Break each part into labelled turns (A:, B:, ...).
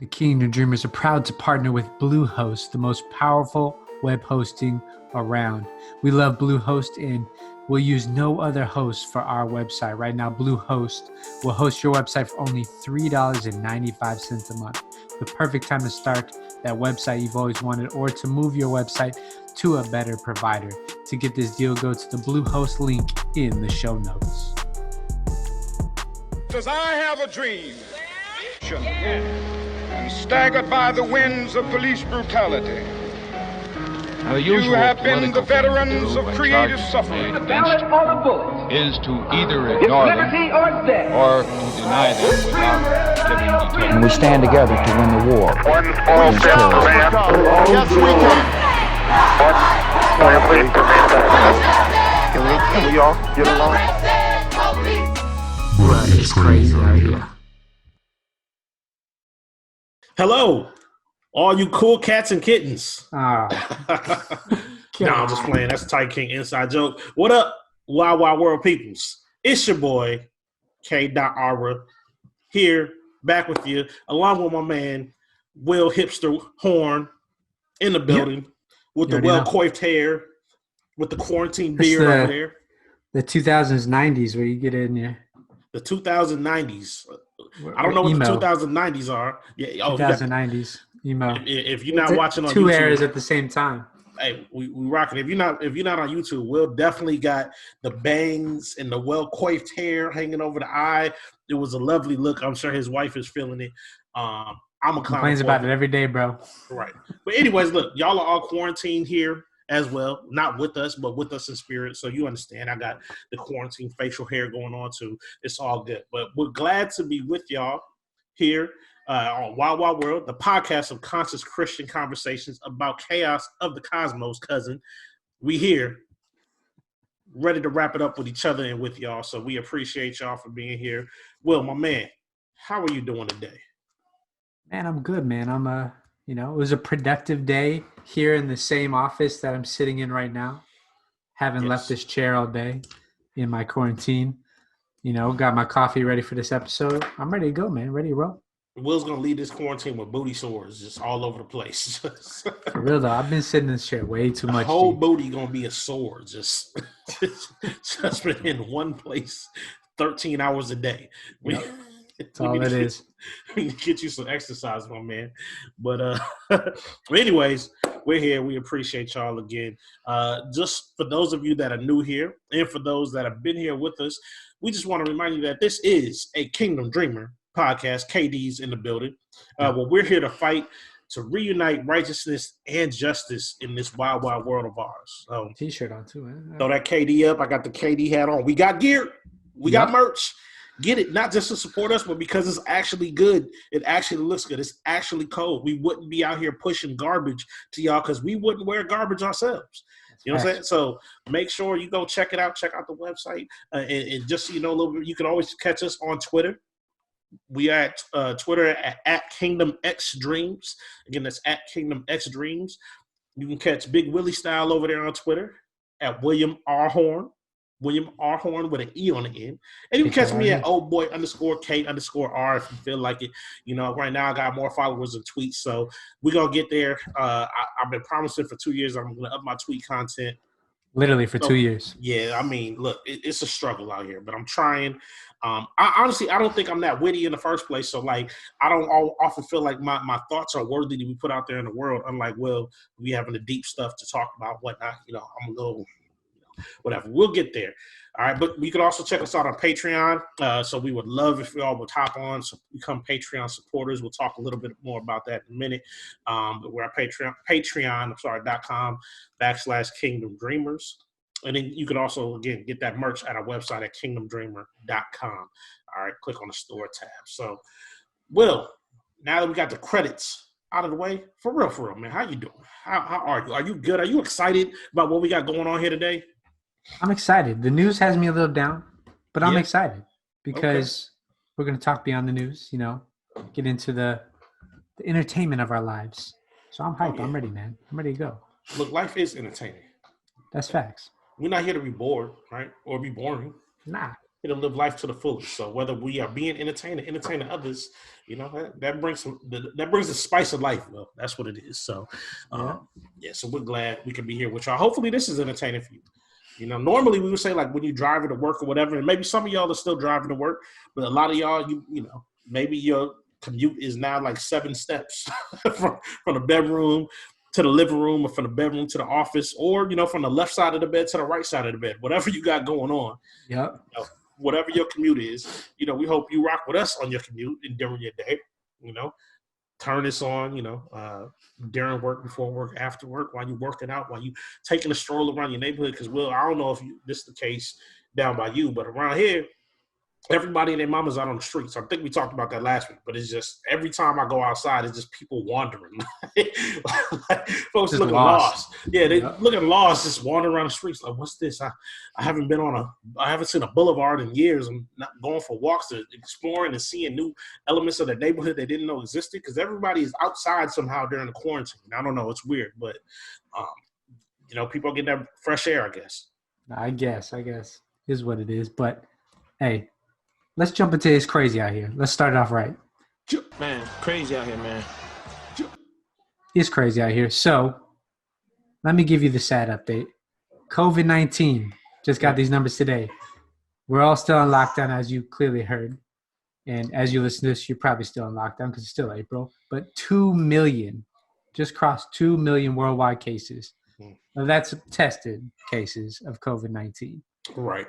A: The Kingdom Dreamers are proud to partner with Bluehost, the most powerful web hosting around. We love Bluehost and we'll use no other host for our website. Right now, Bluehost will host your website for only $3.95 a month. The perfect time to start that website you've always wanted or to move your website to a better provider. To get this deal, go to the Bluehost link in the show notes.
B: Says, I have a dream. And staggered by the winds of police brutality. You have been the veterans of creative suffering.
C: The ballot or the bullet
D: is to either ignore them or to deny them without giving details.
E: And we stand together to win the war.
B: One small step for man.
F: Yes, we can. Can we all get along?
A: Bruh, it's crazy out here.
G: Hello, all you cool cats and kittens.
A: Oh,
G: No, I'm just playing. That's a Tight King inside joke. What up, Wild Wild World peoples? It's your boy, K. Arbor, here, back with you, along with my man, Will Hipster Horn, in the building, with the well-coiffed hair, with the quarantine beard over there.
A: The 2000s, 90s, where you get in there.
G: The 2090s. I don't know what the 2090s are. Yeah,
A: 2090s emo.
G: If you're not watching on
A: two
G: YouTube,
A: eras at the same time.
G: Hey, we rocking. If you're not on YouTube, Will definitely got the bangs and the well coiffed hair hanging over the eye. It was a lovely look. I'm sure his wife is feeling it. I'm a clown.
A: Complains about it every day, bro.
G: Right. But anyways, look, y'all are all quarantined here as well. Not with us, but with us in spirit. So you understand. I got the quarantine facial hair going on too. It's all good. But we're glad to be with y'all here on Wild Wild World, the podcast of conscious Christian conversations about chaos of the cosmos, cousin. We here, ready to wrap it up with each other and with y'all. So we appreciate y'all for being here. Will, my man, how are you doing today?
A: Man, I'm good, man. It was a productive day here in the same office that I'm sitting in right now. Haven't left this chair all day in my quarantine. Got my coffee ready for this episode. I'm ready to go, man. Ready to roll.
G: Will's going to lead this quarantine with booty sores just all over the place.
A: For real, though, I've been sitting in this chair way too much.
G: The whole booty going to be a sore just been in one place 13 hours a day.
A: That's all it is.
G: We need to get you some exercise, my man. But anyways, we're here. We appreciate y'all again. Just for those of you that are new here and for those that have been here with us, we just want to remind you that this is a Kingdom Dreamer podcast. KD's in the building. Well, we're here to fight to reunite righteousness and justice in this wild, wild world of ours.
A: T-shirt on too, man.
G: Throw that KD up. I got the KD hat on. We got gear. We got merch. Get it, not just to support us, but because it's actually good. It actually looks good. It's actually cold. We wouldn't be out here pushing garbage to y'all because we wouldn't wear garbage ourselves. You know what I'm saying? So make sure you go check it out. Check out the website. And just so you know a little bit, you can always catch us on Twitter. We are at Twitter at Kingdom X Dreams. Again, that's at Kingdom X Dreams. You can catch Big Willie Style over there on Twitter at William R. Horn with an E on the end. And you can catch me at oldboy_K_R if you feel like it. Right now I got more followers than tweets, so we're going to get there. I've been promising for 2 years I'm going to up my tweet content.
A: Literally for 2 years.
G: Yeah, I mean, look, it's a struggle out here, but I'm trying. I don't think I'm that witty in the first place, so I don't often feel like my thoughts are worthy to be put out there in the world, unlike we having the deep stuff to talk about, whatnot. I'm a little... whatever. We'll get there. All right. But you can also check us out on Patreon. So we would love if you all would hop on, so become Patreon supporters. We'll talk a little bit more about that in a minute. But we're at Patreon.com/Kingdom Dreamers. And then you can also, again, get that merch at our website at kingdomdreamer.com. All right. Click on the store tab. So, Will, now that we got the credits out of the way, for real, man, how you doing? How are you? Are you good? Are you excited about what we got going on here today?
A: I'm excited. The news has me a little down, but I'm excited because we're going to talk beyond the news, get into the entertainment of our lives. So I'm hyped. I'm ready, man. I'm ready to go.
G: Look, life is entertaining.
A: That's facts.
G: We're not here to be bored, right? Or be boring.
A: Nah.
G: live life to the fullest. So whether we are being entertained or entertaining others, that brings the spice of life. Well, that's what it is. So, so we're glad we can be here with y'all. Hopefully, this is entertaining for you. Normally we would say like when you driving to work or whatever, and maybe some of y'all are still driving to work, but a lot of y'all, maybe your commute is now like 7 steps from the bedroom to the living room, or from the bedroom to the office, or from the left side of the bed to the right side of the bed, whatever you got going on.
A: Yep.
G: Whatever your commute is, we hope you rock with us on your commute and during your day. Turn this on, during work, before work, after work, while you're working out, while you taking a stroll around your neighborhood. Because I don't know if this is the case down by you, but around here, everybody and their mamas out on the streets. I think we talked about that last week, but it's just every time I go outside, it's just people wandering. Like, folks just looking lost. Yeah, they looking lost, just wandering around the streets. Like, what's this? I haven't seen a boulevard in years. I'm not going for walks, to exploring and seeing new elements of the neighborhood they didn't know existed, because everybody is outside somehow during the quarantine. I don't know. It's weird, but people are getting that fresh air, I guess.
A: I guess is what it is. But hey, let's jump into It's Crazy Out Here. Let's start it off right.
C: Man, crazy out here, man.
A: It's crazy out here. So let me give you the sad update. COVID-19. Just got these numbers today. We're all still in lockdown, as you clearly heard. And as you listen to this, you're probably still in lockdown because it's still April. But 2 million, just crossed 2 million worldwide cases. Now, that's tested cases of COVID-19.
G: Right.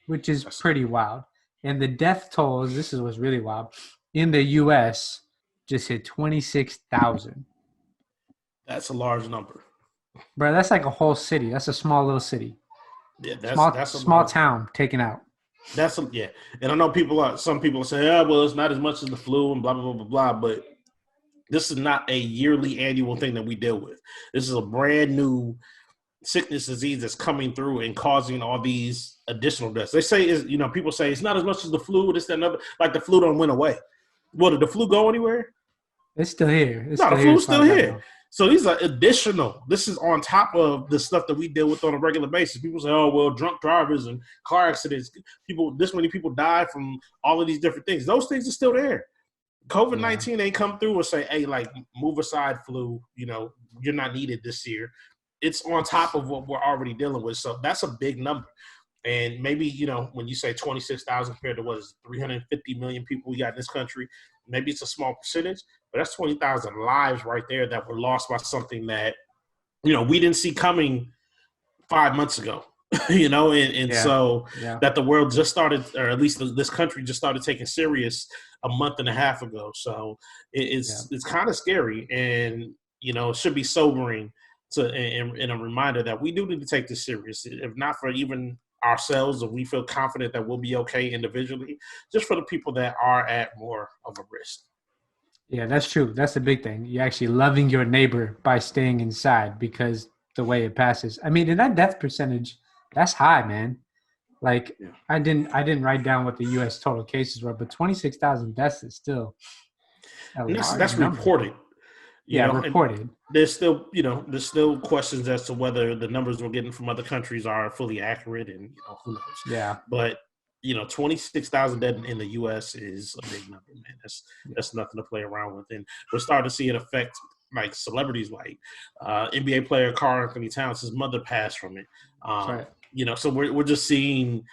A: Which is pretty wild. And the death tolls, this is what's really wild, in the U.S. just hit 26,000.
G: That's a large number.
A: Bro, that's like a whole city. That's a small little city.
G: Yeah,
A: that's a small town taken out.
G: And I know some people say, well, it's not as much as the flu and blah, blah, blah, blah, blah. But this is not a yearly annual thing that we deal with. This is a brand new sickness disease that's coming through and causing all these additional deaths. They say, people say it's not as much as the flu, this, that, and other. Like the flu don't went away. Well, did the flu go anywhere?
A: It's still here.
G: The flu's still here. So these are additional. This is on top of the stuff that we deal with on a regular basis. People say, oh, well, drunk drivers and car accidents, this many people die from all of these different things. Those things are still there. COVID-19 ain't come through and say, hey, like, move aside, flu, you're not needed this year. It's on top of what we're already dealing with. So that's a big number. And maybe, when you say 26,000 compared to what is 350 million people we got in this country, maybe it's a small percentage, but that's 20,000 lives right there that were lost by something that, we didn't see coming 5 months ago, So that the world just started, or at least this country just started taking serious a month and a half ago. So it's kind of scary, and, it should be sobering and a reminder that we do need to take this serious, if not for even ourselves, and we feel confident that we'll be okay individually, just for the people that are at more of a risk.
A: Yeah, that's true. That's the big thing. You're actually loving your neighbor by staying inside, because the way it passes. I mean, in that death percentage, that's high, man. Like, I didn't write down what the U.S. total cases were, but 26,000 deaths is still
G: that's reported.
A: Reported.
G: There's still questions as to whether the numbers we're getting from other countries are fully accurate, and who knows.
A: Yeah.
G: But 26,000 dead in the U.S. is a big number, man. That's nothing to play around with, and we're starting to see it affect like celebrities, like NBA player Karl Anthony Towns. His mother passed from it.
A: Right.
G: So we're just seeing,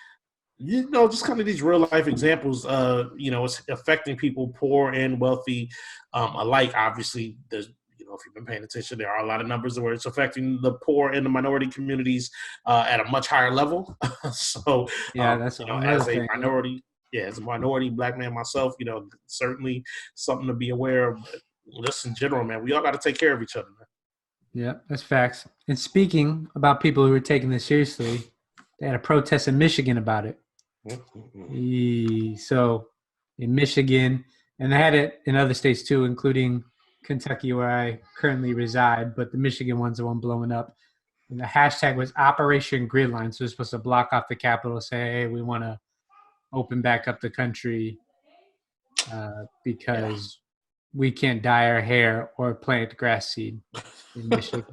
G: just kind of these real life examples. It's affecting people, poor and wealthy, alike. Obviously, there's, if you've been paying attention, there are a lot of numbers where it's affecting the poor and the minority communities at a much higher level. So,
A: that's
G: as a minority, as a minority Black man myself, certainly something to be aware of. But just in general, man, we all got to take care of each other, man.
A: Yeah, that's facts. And speaking about people who are taking this seriously, they had a protest in Michigan about it. So in Michigan, and they had it in other states too, including Kentucky, where I currently reside, but the Michigan one's the one blowing up. And the hashtag was Operation Gridline. So it's supposed to block off the Capitol, say, hey, we want to open back up the country because we can't dye our hair or plant grass seed in Michigan.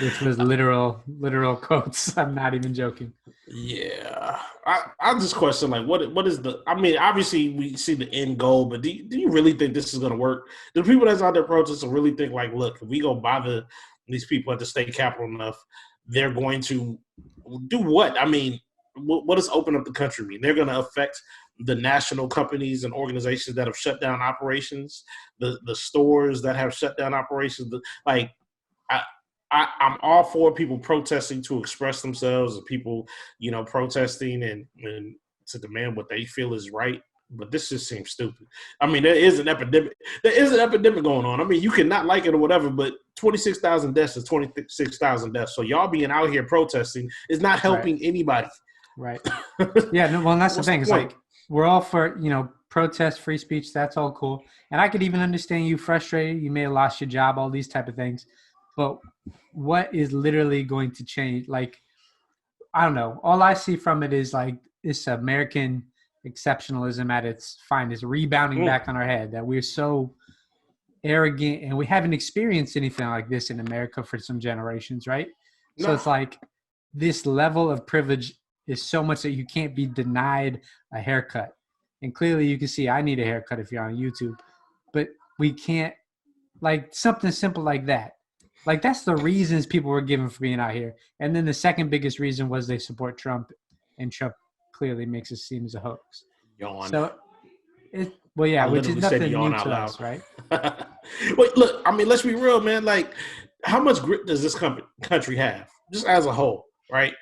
A: which was literal quotes. I'm not even joking.
G: Yeah, I just question like what is the? I mean, obviously we see the end goal, but do you really think this is going to work? Do people that's out there protesting really think like, look, if we go bother these people at the state capitol enough, they're going to do what? I mean, what does open up the country mean? They're going to affect the national companies and organizations that have shut down operations, the stores that have shut down operations. Like, I'm all for people protesting to express themselves, and people, protesting and to demand what they feel is right. But this just seems stupid. I mean, there is an epidemic. There is an epidemic going on. I mean, you can not like it or whatever, but 26,000 deaths is 26,000 deaths. So y'all being out here protesting is not helping anybody.
A: Right. Yeah. No. Well, and that's the thing. It's like we're all for protest, free speech. That's all cool, and I could even understand you frustrated. You may have lost your job, all these type of things. But what is literally going to change? Like, I don't know. All I see from it is like this American exceptionalism at its finest, rebounding back on our head, that we're so arrogant and we haven't experienced anything like this in America for some generations, right? No. So it's like this level of privilege is so much that you can't be denied a haircut. And clearly you can see I need a haircut if you're on YouTube, but we can't, like something simple like that. Like, that's the reasons people were given for being out here. And then the second biggest reason was they support Trump, and Trump clearly makes it seem as a hoax.
G: Yawn.
A: So, which is nothing new to us, right?
G: Wait, look, I mean, let's be real, man. Like, how much grit does this country have, just as a whole, right?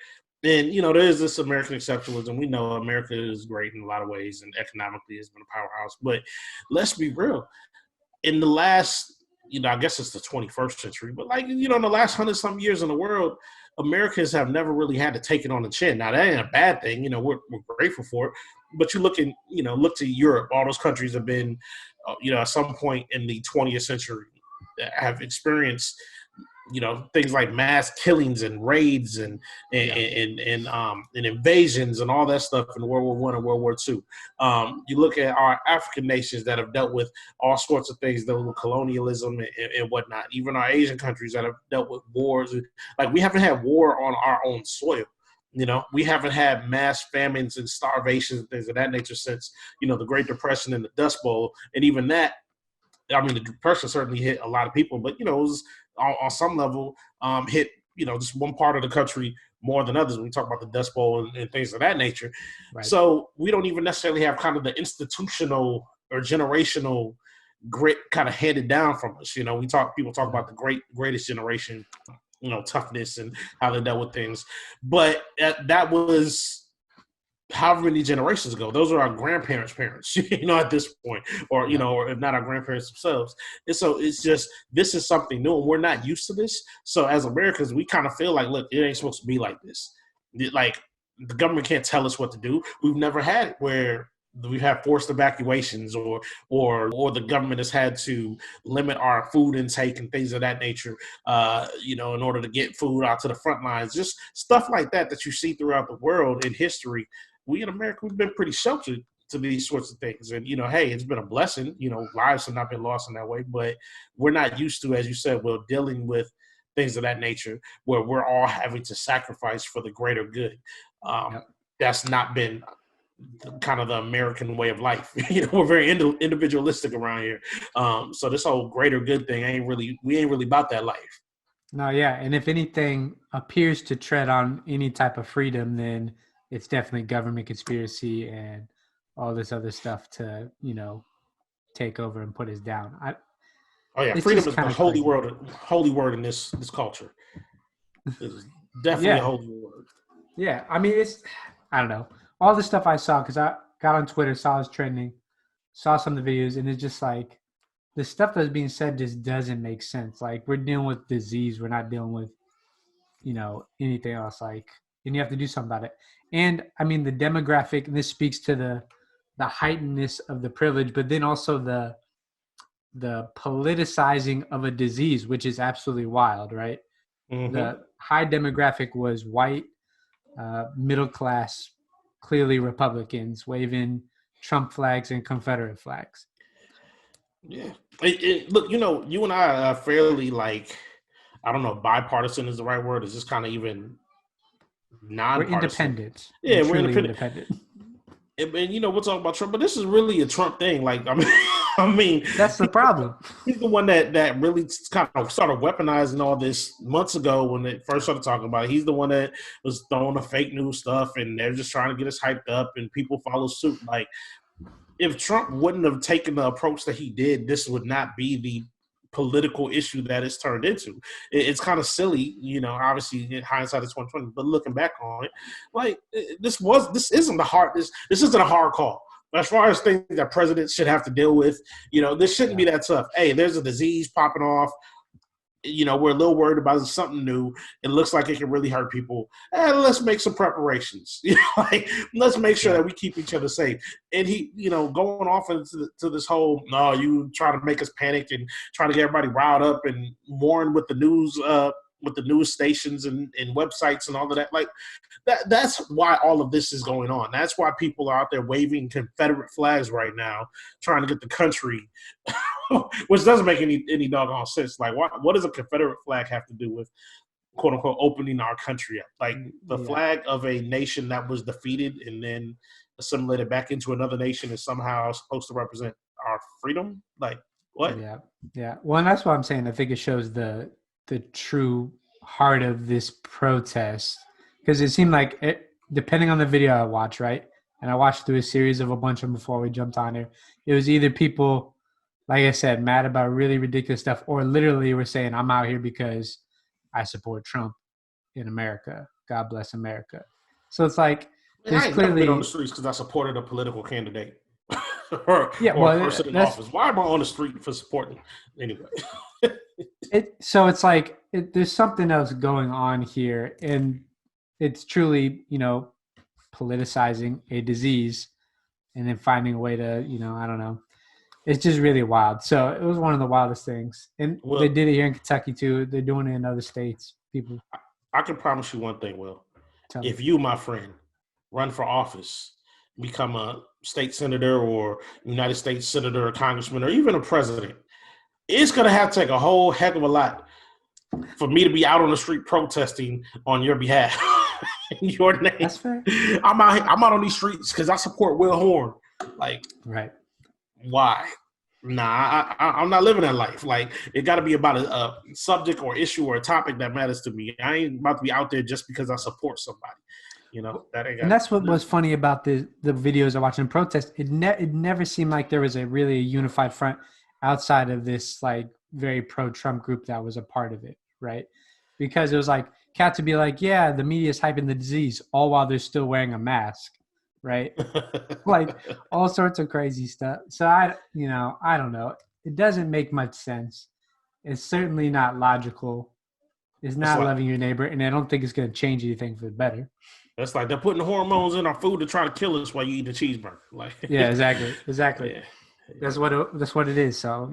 G: And, there is this American exceptionalism. We know America is great in a lot of ways, and economically has been a powerhouse. But let's be real. In the last I guess it's the 21st century, but in the last 100-some years in the world, Americans have never really had to take it on the chin. Now, that ain't a bad thing. We're grateful for it. But you look to Europe, all those countries have been, at some point in the 20th century have experienced, things like mass killings and raids and invasions and all that stuff in World War I and World War II. You look at our African nations that have dealt with all sorts of things, dealt with colonialism and whatnot. Even our Asian countries that have dealt with wars. Like, we haven't had war on our own soil. We haven't had mass famines and starvations and things of that nature since, the Great Depression and the Dust Bowl. And even that, I mean, the Depression certainly hit a lot of people, but, it was on some level hit, just one part of the country more than others when we talk about the Dust Bowl and things of that nature. Right. So we don't even necessarily have kind of the institutional or generational grit kind of handed down from us. People talk about the greatest generation, toughness and how they dealt with things. But that was however many generations ago. Those are our grandparents' parents, at this point, or, or if not our grandparents themselves. And so it's just, this is something new and we're not used to this. So as Americans, we kind of feel like, look, it ain't supposed to be like this. Like, the government can't tell us what to do. We've never had it where we've had forced evacuations or the government has had to limit our food intake and things of that nature, in order to get food out to the front lines. Just stuff like that you see throughout the world in history. We in America, we've been pretty sheltered to these sorts of things. And, hey, it's been a blessing. Lives have not been lost in that way. But we're not used to, as you said, dealing with things of that nature where we're all having to sacrifice for the greater good. That's not been kind of the American way of life. We're very individualistic around here. So this whole greater good thing we ain't really about that life.
A: No, yeah. And if anything appears to tread on any type of freedom, then it's definitely government conspiracy and all this other stuff to, take over and put us down.
G: Freedom is the holy word in this culture. It's definitely a holy word.
A: Yeah, I mean, I don't know. All the stuff I saw, because I got on Twitter, saw it was trending, saw some of the videos, and it's just like, the stuff that's being said just doesn't make sense. Like, we're dealing with disease. We're not dealing with, anything else. Like, and you have to do something about it. And, I mean, the demographic, and this speaks to the heightenedness of the privilege, but then also the politicizing of a disease, which is absolutely wild, right? Mm-hmm. The high demographic was white, middle class, clearly Republicans waving Trump flags and Confederate flags.
G: Yeah. Look, you and I are fairly I don't know if bipartisan is the right word. Is this kind of even nonpartisan?
A: We're independent.
G: Yeah,
A: we're
G: truly independent. And we'll talk about Trump, but this is really a Trump thing. Like, I mean,
A: that's the problem.
G: He's the one that really kind of started weaponizing all this months ago when they first started talking about it. He's the one that was throwing the fake news stuff, and they're just trying to get us hyped up, and people follow suit. Like, if Trump wouldn't have taken the approach that he did, this would not be the political issue that it's turned into. It's kind of silly, obviously in hindsight of 2020, but looking back on it, like this isn't a hard call. As far as things that presidents should have to deal with, this shouldn't be that tough. Hey, there's a disease popping off. We're a little worried about something new. It looks like it can really hurt people. Let's make some preparations. Let's make sure that we keep each other safe. And he, going off into this whole, no, you trying to make us panic and trying to get everybody riled up and warn with the news stations and websites and all of that. Like that's why all of this is going on. That's why people are out there waving Confederate flags right now, trying to get the country, which doesn't make any doggone sense. Like what does a Confederate flag have to do with quote unquote opening our country up? Like the flag of a nation that was defeated and then assimilated back into another nation is somehow supposed to represent our freedom? Like what?
A: Yeah. Well, and that's what I'm saying. I think it shows the true heart of this protest, because it seemed like depending on the video I watched, right? And I watched through a series of a bunch of them before we jumped on here. It was either people, like I said, mad about really ridiculous stuff, or literally were saying, I'm out here because I support Trump in America. God bless America. So it's like,
G: I ain't never been on the streets because I supported a political candidate or a person in office. Why am I on the street for supporting anyway?
A: So it's like there's something else going on here, and it's truly, politicizing a disease and then finding a way to, I don't know. It's just really wild. So it was one of the wildest things. And they did it here in Kentucky too. They're doing it in other states. People.
G: I can promise you one thing, Will. If you, my friend, run for office, become a state senator or United States senator or congressman or even a president, it's going to have to take a whole heck of a lot for me to be out on the street protesting on your behalf. In your name.
A: That's fair.
G: I'm out on these streets because I support Will Horn. Like,
A: right.
G: Why? Nah, I'm not living that life. Like, it got to be about a subject or issue or a topic that matters to me. I ain't about to be out there just because I support somebody.
A: And that's what was funny about the videos I watched in protest. It never seemed like there was a unified front outside of this like very pro-Trump group that was a part of it, right? Because it was like cats would be like, yeah, the media is hyping the disease, all while they're still wearing a mask, right? Like all sorts of crazy stuff. So I don't know. It doesn't make much sense. It's certainly not logical. It's not loving your neighbor, and I don't think it's going to change anything for the better.
G: That's like they're putting hormones in our food to try to kill us while you eat a cheeseburger. Like,
A: yeah, exactly.
G: Yeah.
A: That's what it is. So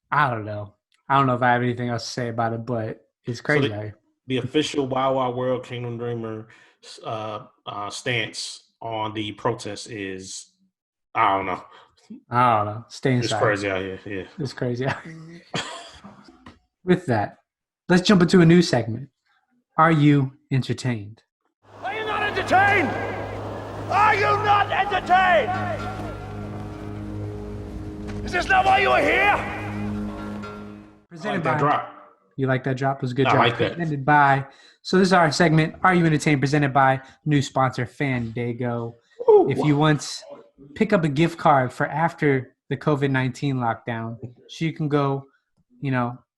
A: I don't know. I don't know if I have anything else to say about it, but it's crazy.
G: So the official Wild Wild World Kingdom Dreamer stance on the protest is, I don't know. Stay inside. It's crazy out here. Yeah,
A: it's crazy out here. With that, let's jump into a new segment. Are you entertained?
H: Are you not entertained? Are you not entertained? Is this not why you are here?
A: Presented
G: by that drop.
A: You like that drop? It was a good drop.
G: I like that.
A: Presented by. So this is our segment. Are you entertained? Presented by new sponsor Fandango.
G: Ooh,
A: if you want, pick up a gift card for after the COVID-19 lockdown, so you can go,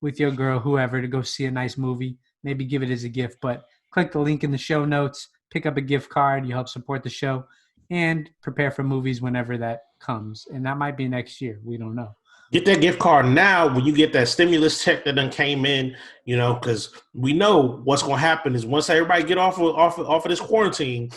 A: with your girl, whoever, to go see a nice movie. Maybe give it as a gift, but click the link in the show notes. Pick up a gift card. You help support the show and prepare for movies whenever that comes. And that might be next year. We don't know.
G: Get that gift card now when you get that stimulus check that done came in, because we know what's going to happen is once everybody get off of this quarantine,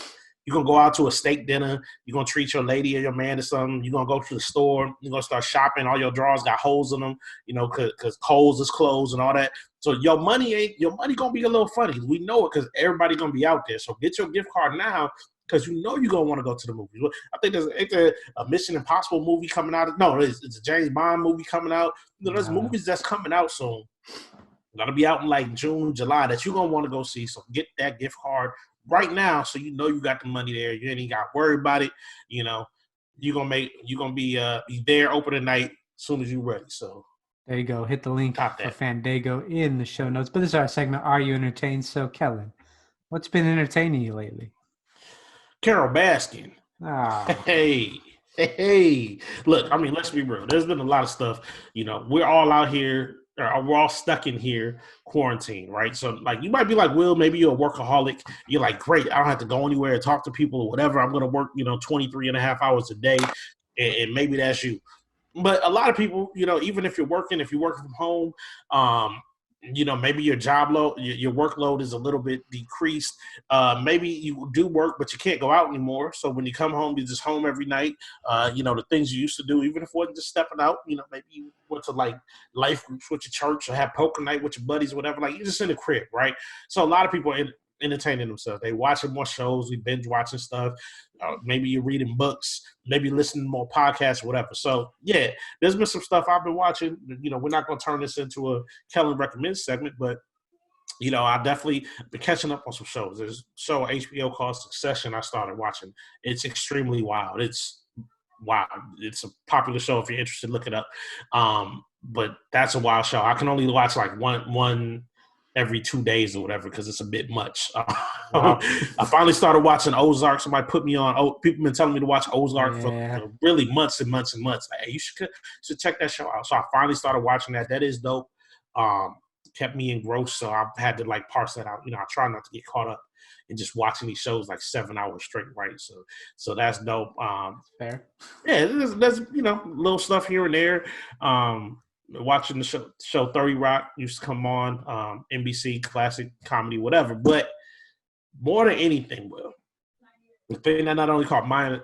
G: you're going to go out to a steak dinner. You're going to treat your lady or your man to something. You're going to go to the store. You're going to start shopping. All your drawers got holes in them, because Kohl's is closed and all that. So your money going to be a little funny. We know it because everybody going to be out there. So get your gift card now because you're going to want to go to the movies. I think there's a Mission Impossible movie coming out. No, it's a James Bond movie coming out. There's movies that's coming out soon That'll be out in like June, July that you're gonna want to go see. So get that gift card right now, so you know you got the money there. You ain't got to worry about it. You know, you're gonna be there opening night as soon as you're ready. So
A: there you go. Hit the link
G: Top
A: for
G: that.
A: Fandango in the show notes. But this is our segment, Are You Entertained? So, Kellen, what's been entertaining you lately?
G: Carol Baskin. Hey. Look, I mean, let's be real. There's been a lot of stuff. You know, we're all out here, or we're all stuck in here quarantine, right? So, like, you might be like, Will, maybe you're a workaholic. You're like, great, I don't have to go anywhere and talk to people or whatever. I'm going to work, 23 and a half hours a day, and maybe that's you. But a lot of people, even if you're working from home, maybe your your workload is a little bit decreased. Maybe you do work, but you can't go out anymore. So when you come home, you're just home every night. The things you used to do, even if it wasn't just stepping out, maybe you went to like life groups with your church or have poker night with your buddies, whatever. Like, you're just in the crib, right? So a lot of people are entertaining themselves. They watching more shows, we binge watching stuff. Maybe you're reading books, maybe listening to more podcasts, whatever. So yeah, there's been some stuff I've been watching. We're not going to turn this into a Kellen recommends segment, but I definitely been catching up on some shows. There's a show on HBO called Succession I started watching. It's extremely wild. It's wild. It's a popular show. If you're interested, look it up. But that's a wild show. I can only watch like one every 2 days or whatever, because it's a bit much. Wow. I finally started watching Ozark. Somebody put me on. People been telling me to watch Ozark for really months and months and months. Like, hey, you should check that show out. So I finally started watching that. That is dope. Kept me engrossed, so I've had to like parse that out. I try not to get caught up in just watching these shows like 7 hours straight, right? So that's dope.
A: Fair.
G: Yeah, there's little stuff here and there. Watching the show 30 Rock used to come on, NBC, classic comedy, whatever. But more than anything, Will, the thing that not only caught my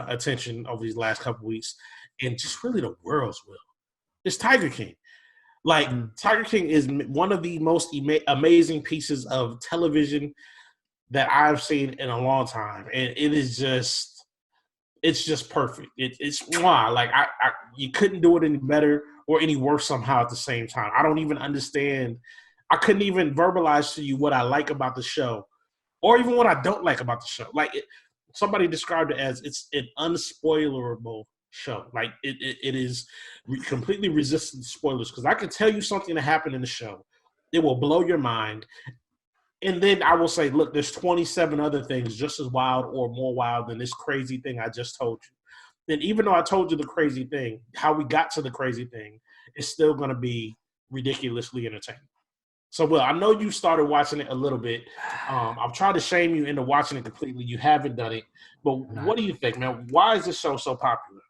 G: attention over these last couple weeks, and just really the world's, Will, is Tiger King. Like, Tiger King is one of the most amazing pieces of television that I've seen in a long time, and it's just perfect. It's like you couldn't do it any better or any worse somehow at the same time. I don't even understand. I couldn't even verbalize to you what I like about the show, or even what I don't like about the show. Like, somebody described it as it's an unspoilerable show. Like, it is completely resistant to spoilers, because I can tell you something that happened in the show. It will blow your mind. And then I will say, look, there's 27 other things just as wild or more wild than this crazy thing I just told you. And even though I told you the crazy thing, how we got to the crazy thing is still going to be ridiculously entertaining. So, Will, I know you started watching it a little bit. I've tried to shame you into watching it completely. You haven't done it. But what do you think, man? Why is this show so popular?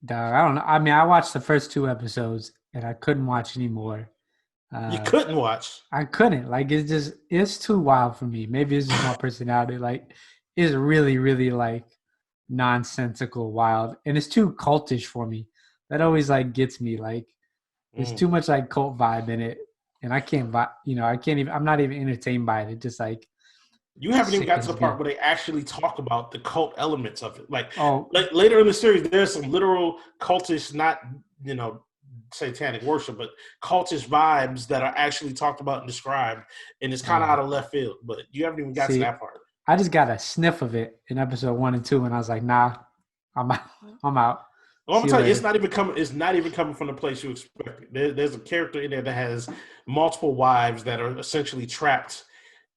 A: Dog, I don't know. I mean, I watched the first 2 episodes, and I couldn't watch anymore.
G: You couldn't watch?
A: I couldn't. Like, it's too wild for me. Maybe it's just my personality. Like, it's really, really, like, nonsensical wild. And it's too cultish for me. That always, like, gets me. Like, there's too much, like, cult vibe in it. And I can't, I'm not even entertained by it. It just, like,
G: you haven't even got to the part where they actually talk about the cult elements of it. Like later in the series, there's some literal cultish, not, satanic worship, but cultish vibes that are actually talked about and described. And it's kind of out of left field, but you haven't even got to that part.
A: I just got a sniff of it in episode 1 and 2, and I was like, nah, I'm out.
G: Well, I'm telling you, it's not even coming from the place you expect. There's a character in there that has multiple wives that are essentially trapped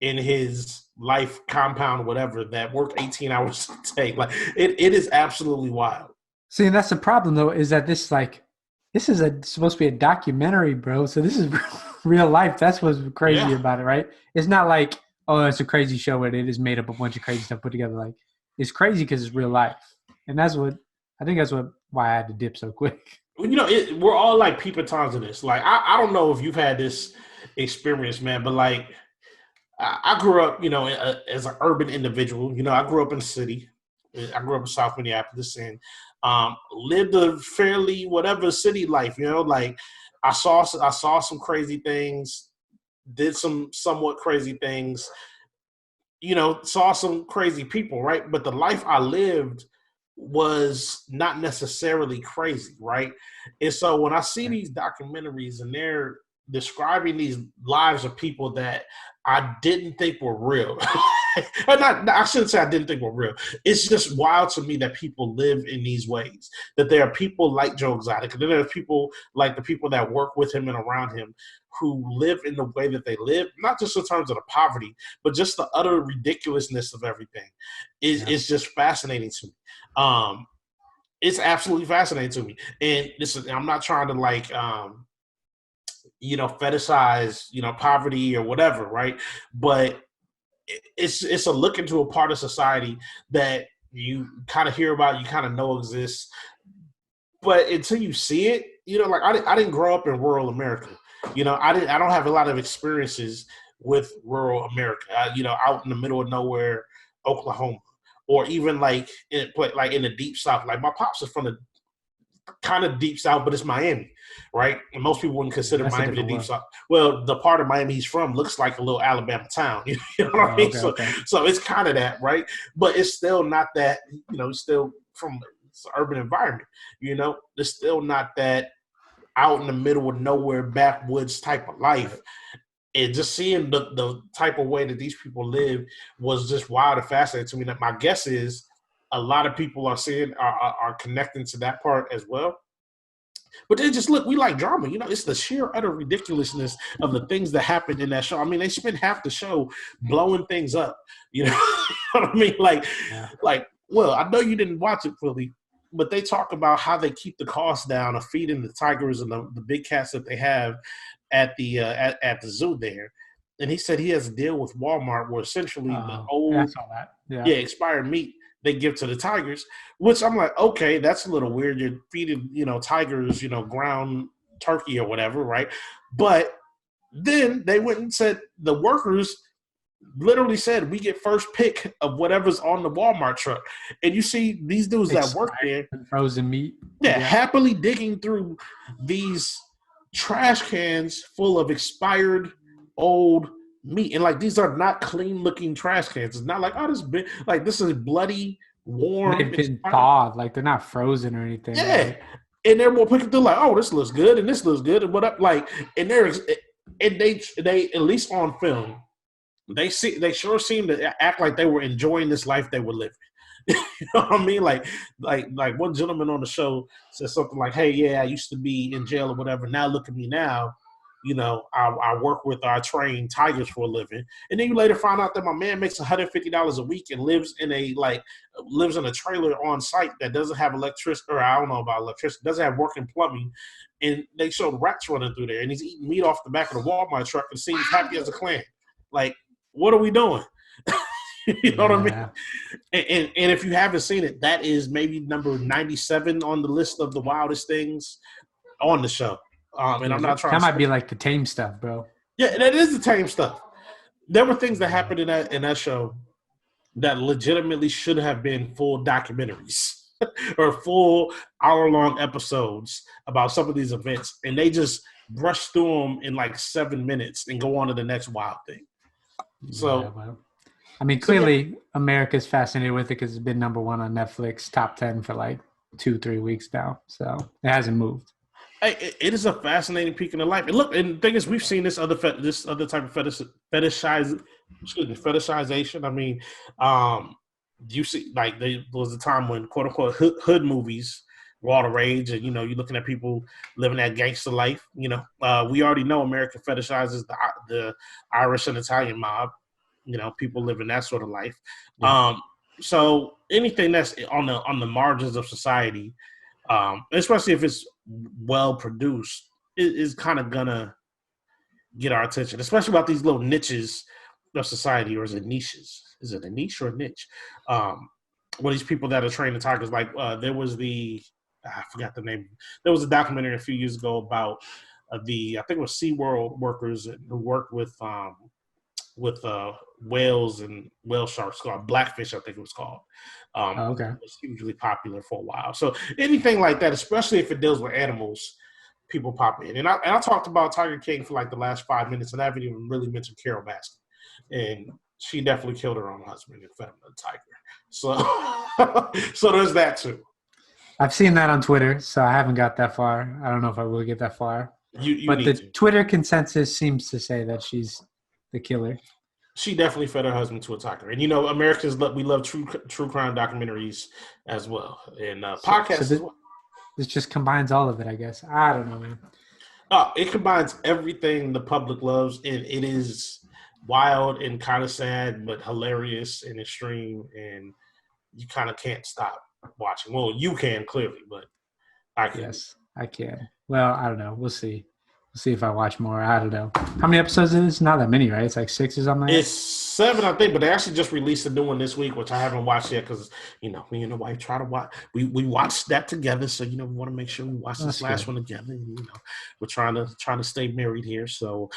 G: in his life compound, whatever, that work 18 hours a day. Like, it is absolutely wild.
A: See, and that's the problem, though, is that this is supposed to be a documentary, bro. So this is real life. That's what's crazy about it, right? It's not like, oh, it's a crazy show where they just made up a bunch of crazy stuff put together. Like, it's crazy because it's real life, and that's what I think. That's why I had to dip so quick.
G: We're all like peeping toms of this. Like, I don't know if you've had this experience, man, but like, I grew up, as an urban individual. I grew up in the city. I grew up in South Minneapolis and lived a fairly whatever city life. Like, I saw some crazy things, did some somewhat crazy things. Saw some crazy people, right? But the life I lived was not necessarily crazy, right? And so when I see these documentaries and they're describing these lives of people that I didn't think were real. I shouldn't say I didn't think were real. It's just wild to me that people live in these ways, that there are people like Joe Exotic, and then there are people like the people that work with him and around him who live in the way that they live, not just in terms of the poverty, but just the utter ridiculousness of everything. It's just fascinating to me. It's absolutely fascinating to me. And listen, I'm not trying to fetishize, poverty or whatever, right? But it's a look into a part of society that you kind of hear about, you kind of know exists. But until you see it, I didn't grow up in rural America. I don't have a lot of experiences with rural America. Out in the middle of nowhere, Oklahoma, or even in the deep South. Like my pops is from the kind of deep South, but it's Miami, right? And most people wouldn't consider Miami the deep South. Well, the part of Miami he's from looks like a little Alabama town. You know what I mean? So it's kind of that, right? But it's still not that. It's still from it's an urban environment. It's still not that out in the middle of nowhere, backwoods type of life. And just seeing the type of way that these people live was just wild and fascinating to me. That my guess is a lot of people are connecting to that part as well. But they just look, we like drama. It's the sheer utter ridiculousness of the things that happen in that show. I mean, they spend half the show blowing things up. You know what I mean? Well, I know you didn't watch it fully, but they talk about how they keep the cost down of feeding the tigers and the big cats that they have at the at the zoo there. And he said he has a deal with Walmart where essentially the old expired meat they give to the tigers, which I'm like, okay, that's a little weird. You're feeding, tigers, ground turkey or whatever, right? But then they went and said the workers literally said we get first pick of whatever's on the Walmart truck. And you see these dudes that work there,
A: frozen meat,
G: happily digging through these trash cans full of expired old meat. And these are not clean looking trash cans. It's not like, oh, this is bloody, warm.
A: They've been thawed, they're not frozen or anything.
G: Yeah.
A: Right?
G: And they're more picking through oh, this looks good and this looks good and what up, and they at least on film, they sure seem to act like they were enjoying this life they were living. You know what I mean? Like one gentleman on the show said something like, hey, yeah, I used to be in jail or whatever. Now look at me now. I work with our trained tigers for a living. And then you later find out that my man makes $150 a week and lives in a trailer on site that doesn't have electricity, or I don't know about electricity, doesn't have working plumbing. And they showed rats running through there, and he's eating meat off the back of the Walmart truck and seems happy as a clam. What are we doing? You know what I mean? And if you haven't seen it, that is maybe number 97 on the list of the wildest things on the show. And I'm not trying.
A: That might be like the tame stuff, bro.
G: Yeah, that is the tame stuff. There were things that happened in that show that legitimately should have been full documentaries or full hour-long episodes about some of these events, and they just brush through them in 7 minutes and go on to the next wild thing. So,
A: clearly America's fascinated with it because it's been number one on Netflix, top 10 for 2-3 weeks now. So it hasn't moved.
G: It is a fascinating peek in the life. And look, and the thing is, we've seen this other type of fetishization. I mean, you see, there was a time when quote unquote hood movies were all the rage, and you're looking at people living that gangster life. We already know America fetishizes the Irish and Italian mob. People living that sort of life. Yeah. So anything that's on the margins of society, especially if it's well produced, is kind of gonna get our attention, especially about these little niches of society. Or is it niches? Is it a niche or a niche? These people that are training tigers, there was I forgot the name. There was a documentary a few years ago about I think it was SeaWorld workers who worked with whales and whale sharks, called Blackfish, I think it was called. Okay. It was hugely popular for a while. So anything like that, especially if it deals with animals, people pop in. And I talked about Tiger King for the last 5 minutes, and I haven't even really mentioned Carol Baskin. And she definitely killed her own husband and fed him a tiger. So, so there's that too.
A: I've seen that on Twitter, so I haven't got that far. I don't know if I will get that far. But the Twitter consensus seems to say that she's the killer.
G: She definitely fed her husband to attack her. And, you know, Americans, we love true crime documentaries as well. And podcasts as well.
A: This just combines all of it, I guess. I don't know, man.
G: It combines everything the public loves, and it is wild and kind of sad, but hilarious and extreme, and you kind of can't stop watching. Well, you can, clearly, but I can.
A: Yes, I can. Well, I don't know. We'll see. We'll see if I watch more. I don't know. How many episodes is it? Not that many, right? It's like 6 or something.
G: It's 7, I think, but they actually just released a new one this week, which I haven't watched yet because, you know, me and the wife try to watch. We watched that together, so, you know, we want to make sure we watch this last one together. And, you know, we're trying to stay married here, so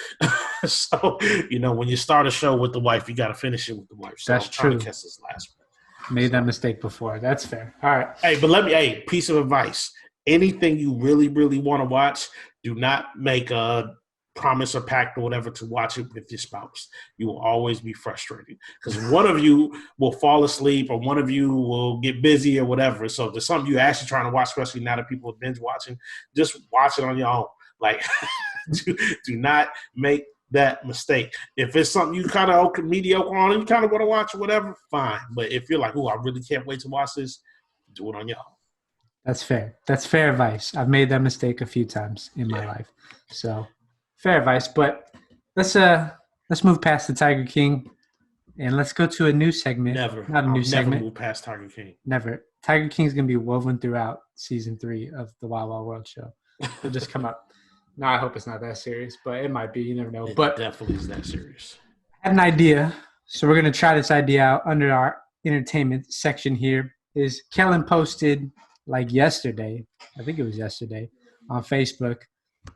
G: so you know, when you start a show with the wife, you got to finish it with the wife. So
A: that's
G: I'm trying
A: true.
G: To catch this last one.
A: Made that mistake before. That's fair. All right.
G: Hey, but piece of advice: anything you really, really want to watch, do not make a promise or pact or whatever to watch it with your spouse. You will always be frustrated because one of you will fall asleep or one of you will get busy or whatever. So if there's something you're actually trying to watch, especially now that people are binge watching, just watch it on your own. Like, do not make that mistake. If it's something you kind of mediocre on and you kind of want to watch or whatever, fine. But if you're like, oh, I really can't wait to watch this, do it on your own.
A: That's fair. That's fair advice. I've made that mistake a few times in my life. So fair advice. But let's move past the Tiger King and let's go to a new segment. Not a new segment.
G: Never move past Tiger King.
A: Never. Tiger King is going to be woven throughout season 3 of the Wild Wild World show. It'll just come up. No, I hope it's not that serious, but it might be. You never know. But
G: definitely is that serious.
A: I had an idea. So we're going to try this idea out under our entertainment section here. Is Kellen posted like yesterday, I think it was yesterday, on Facebook,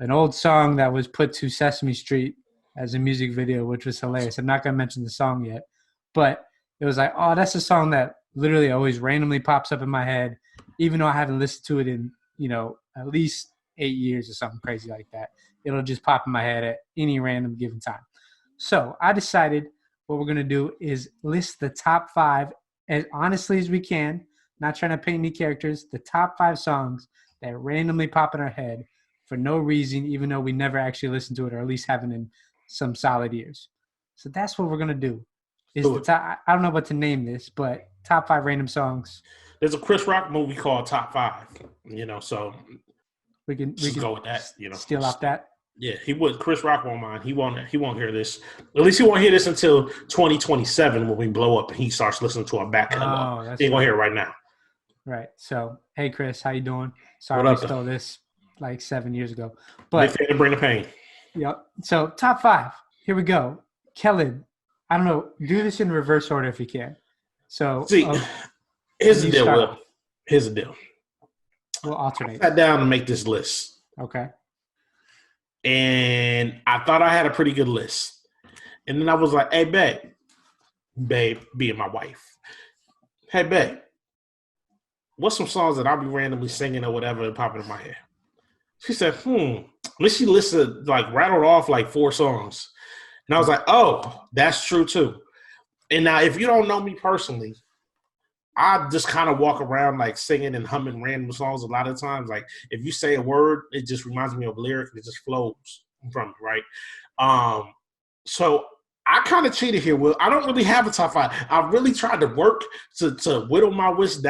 A: an old song that was put to Sesame Street as a music video, which was hilarious. I'm not going to mention the song yet, but it was like, oh, that's a song that literally always randomly pops up in my head, even though I haven't listened to it in, you know, at least 8 years or something crazy like that. It'll just pop in my head at any random given time. So I decided what we're going to do is list the top 5 as honestly as we can, not trying to paint any characters, the top 5 songs that randomly pop in our head for no reason, even though we never actually listened to it or at least haven't in some solid years. So that's what we're going to do. I don't know what to name this, but top 5 random songs.
G: There's a Chris Rock movie called Top 5, you know, so we can go with that, you know.
A: Steal off that.
G: Yeah, he would. Chris Rock won't mind. He won't hear this. At least he won't hear this until 2027 when we blow up and he starts listening to our back catalog. He ain't gonna hear it right now.
A: Right. So, hey, Chris, how you doing? Sorry we stole this like 7 years ago. But
G: big fan to bring the pain.
A: Yep. So, top 5. Here we go. Kellen, I don't know. Do this in reverse order if you can. So,
G: here's the deal, Will. Here's the deal.
A: We'll alternate.
G: I sat down to make this list.
A: Okay.
G: And I thought I had a pretty good list. And then I was like, hey, babe, being my wife. Hey, babe, what's some songs that I'll be randomly singing or whatever and popping in my head? She said, Then she listed, rattled off 4 songs. And I was like, oh, that's true too. And now if you don't know me personally, I just kind of walk around singing and humming random songs a lot of times. Like if you say a word, it just reminds me of a lyric. It just flows from me, right? So I kind of cheated here, Will. I don't really have a top 5. I really tried to work to whittle my list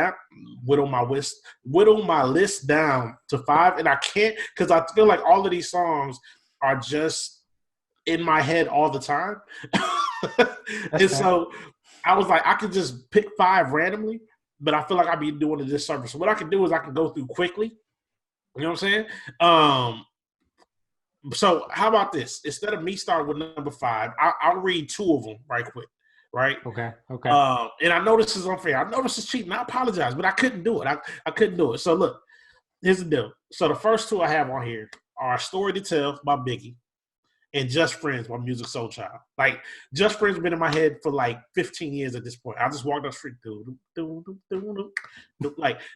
G: down to 5, and I can't because I feel like all of these songs are just in my head all the time. And so I was like, I could just pick 5 randomly, but I feel like I'd be doing a disservice. So what I can do is I can go through quickly. You know what I'm saying? So how about this? Instead of me starting with number 5, I'll read 2 of them right quick. Right?
A: Okay.
G: And I know this is unfair. I know this is cheating. I apologize, but I couldn't do it. I couldn't do it. So look, here's the deal. So the first 2 I have on here are Story to Tell by Biggie and Just Friends by Music Soul Child. Just Friends been in my head for 15 years at this point. I just walked down the street.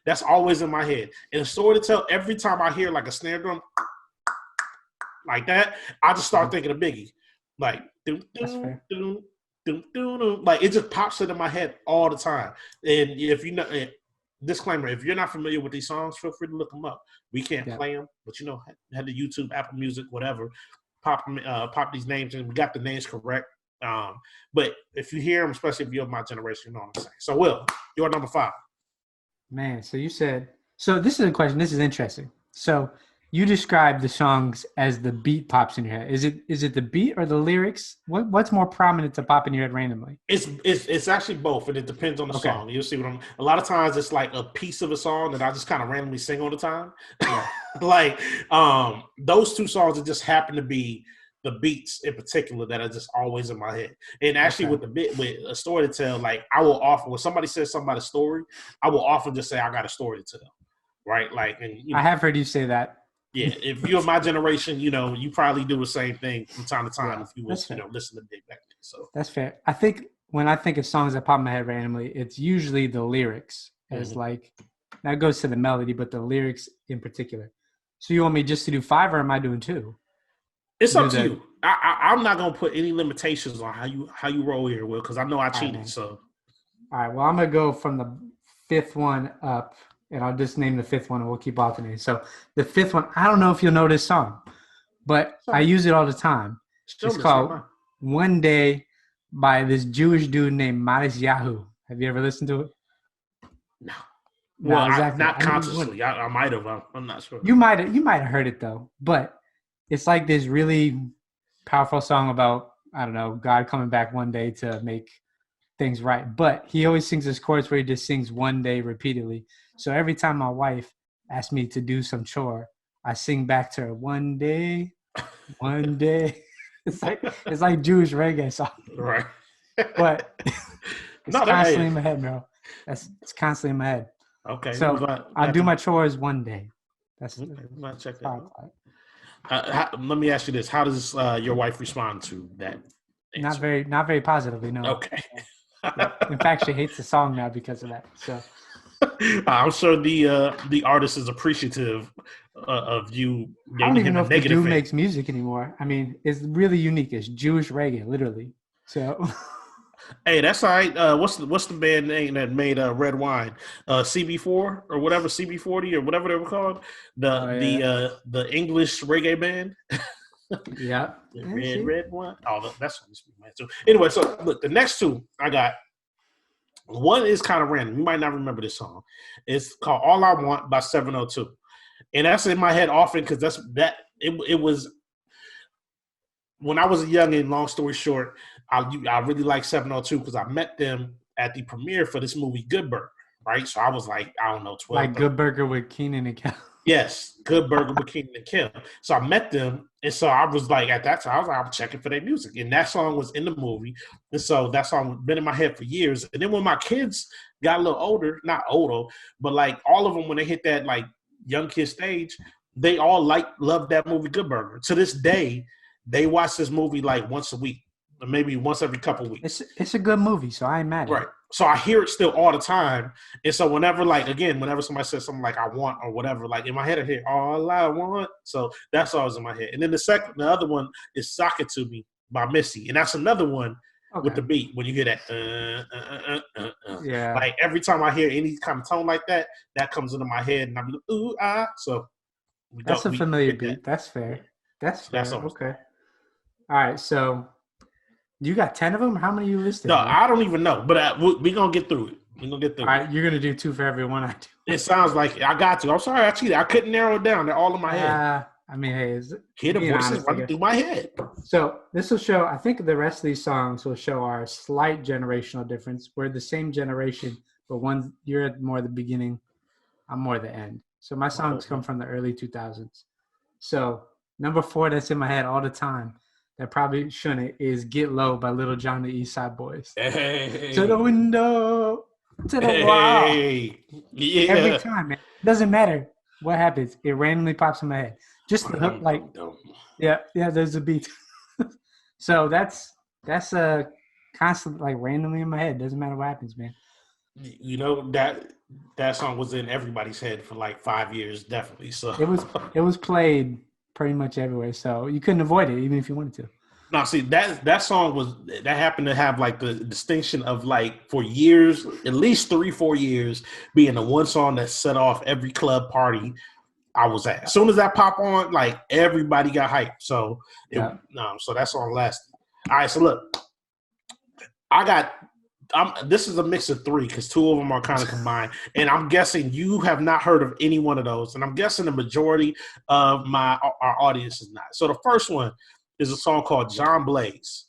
G: That's always in my head. And a Story to Tell, every time I hear a snare drum like that, I just start thinking of Biggie. It just pops into my head all the time. And if you know, disclaimer: if you're not familiar with these songs, feel free to look them up. We can't play them, but head to YouTube, Apple Music, whatever. Pop these names, and we got the names correct. But if you hear them, especially if you're of my generation, you know what I'm saying. So, Will, you're number 5.
A: Man, so you said – so this is a question. This is interesting. So you described the songs as the beat pops in your head. Is it the beat or the lyrics? What's more prominent to pop in your head randomly?
G: It's actually both, and it depends on the song. You'll see a lot of times it's like a piece of a song that I just kind of randomly sing all the time. Yeah. Like those two songs that just happen to be the beats in particular that are just always in my head. And actually with a story to tell, like I will often, when somebody says something about a story, I will often just say, I got a story to tell. Right. Like, and
A: I have heard you say that.
G: Yeah. If you're my generation, you probably do the same thing from time to time if you was, listen to Big Bang. So
A: that's fair. I think when I think of songs that pop in my head randomly, it's usually the lyrics as like, that goes to the melody, but the lyrics in particular. So you want me just to do 5 or am I doing 2?
G: It's up to you. I'm not gonna put any limitations on how you roll here, Will, because I know I cheated.
A: Right,
G: so,
A: all right. Well, I'm gonna go from the 5th one up, and I'll just name the 5th one, and we'll keep alternating. So the 5th one, I don't know if you'll know this song, but I use it all the time. It's called "One Day" by this Jewish dude named Matis Yahu. Have you ever listened to it?
G: No. Well, exactly. Not consciously. I might have. I'm not sure.
A: You might have heard it though, but it's like this really powerful song about, I don't know, God coming back one day to make things right. But he always sings this chorus where he just sings one day repeatedly. So every time my wife asks me to do some chore, I sing back to her, one day, one day. It's like Jewish reggae song.
G: Right.
A: But it's constantly in my head, bro. It's constantly in my head.
G: Okay.
A: So I'll do my chores one day. That's
G: check that out. Let me ask you this: how does your wife respond to that answer?
A: Not very positively, no.
G: Okay.
A: In fact, she hates the song now because of that. So
G: I'm sure the artist is appreciative of you.
A: I don't even know if the dude makes music anymore. I mean, it's really unique. It's Jewish reggae, literally. So.
G: Hey, that's all right. What's the band name that made Red Wine? CB4 or whatever, CB40 or whatever they were called. The English reggae band.
A: Yeah.
G: Red Wine. Oh, that's what this man too. Anyway, so look, the next two I got. One is kind of random. You might not remember this song. It's called "All I Want" by 702, and that's in my head often because it was. When I was a youngin', long story short, I really liked 702 because I met them at the premiere for this movie Good Burger, right? So I was like, I don't know, 12.
A: Like Good Burger with Keenan and Kel.
G: Yes, Good Burger with Keenan and Kel. So I met them, and so I was like, at that time, I was like, I'm checking for their music. And that song was in the movie, and so that song been in my head for years. And then when my kids got a little older, not older, but like all of them, when they hit that like young kid stage, they all loved that movie Good Burger. To this day, they watch this movie like once a week, or maybe once every couple of weeks.
A: It's a good movie, so I ain't mad at it.
G: Right. So I hear it still all the time. And so whenever somebody says something like I want or whatever, like in my head I hear all I want. So that's always in my head. And then the other one is Sock It To Me by Missy. And that's another one with the beat when you hear that.
A: Yeah.
G: Like every time I hear any kind of tone like that, that comes into my head and I'm like, ooh, ah. So
A: that's a familiar beat. That's fair. That's fair. Okay. All right, so you got 10 of them? How many you listed?
G: No, I don't even know, but we're going to get through it.
A: All right, you're going to do 2 for every one I do.
G: It sounds like I got to. I'm sorry, I cheated. I couldn't narrow it down. They're all in my head.
A: I mean, hey,
G: hear the voices running through my head.
A: So this will show, I think the rest of these songs will show our slight generational difference. We're the same generation, but you're at more the beginning, I'm more the end. So my songs come from the early 2000s. So number 4 that's in my head all the time, that probably shouldn't, is "Get Low" by Little John and the East Side Boys.
G: Hey.
A: To the window, to the wall.
G: Yeah.
A: Every time, man. Doesn't matter what happens. It randomly pops in my head. Just the hook, like, yeah, there's a beat. So that's a constant, like, randomly in my head. Doesn't matter what happens, man.
G: You know, that song was in everybody's head for like 5 years, definitely. So
A: it was played pretty much everywhere, so you couldn't avoid it even if you wanted to.
G: Now, see that song that happened to have like the distinction of like for years, at least 3-4 years, being the one song that set off every club party I was at. As soon as that pop on, like everybody got hyped. So so that song lasted. All right, so look, this is a mix of 3 because 2 of them are kind of combined, and I'm guessing you have not heard of any one of those, and I'm guessing the majority of our audience is not. So the first one is a song called John Blaze.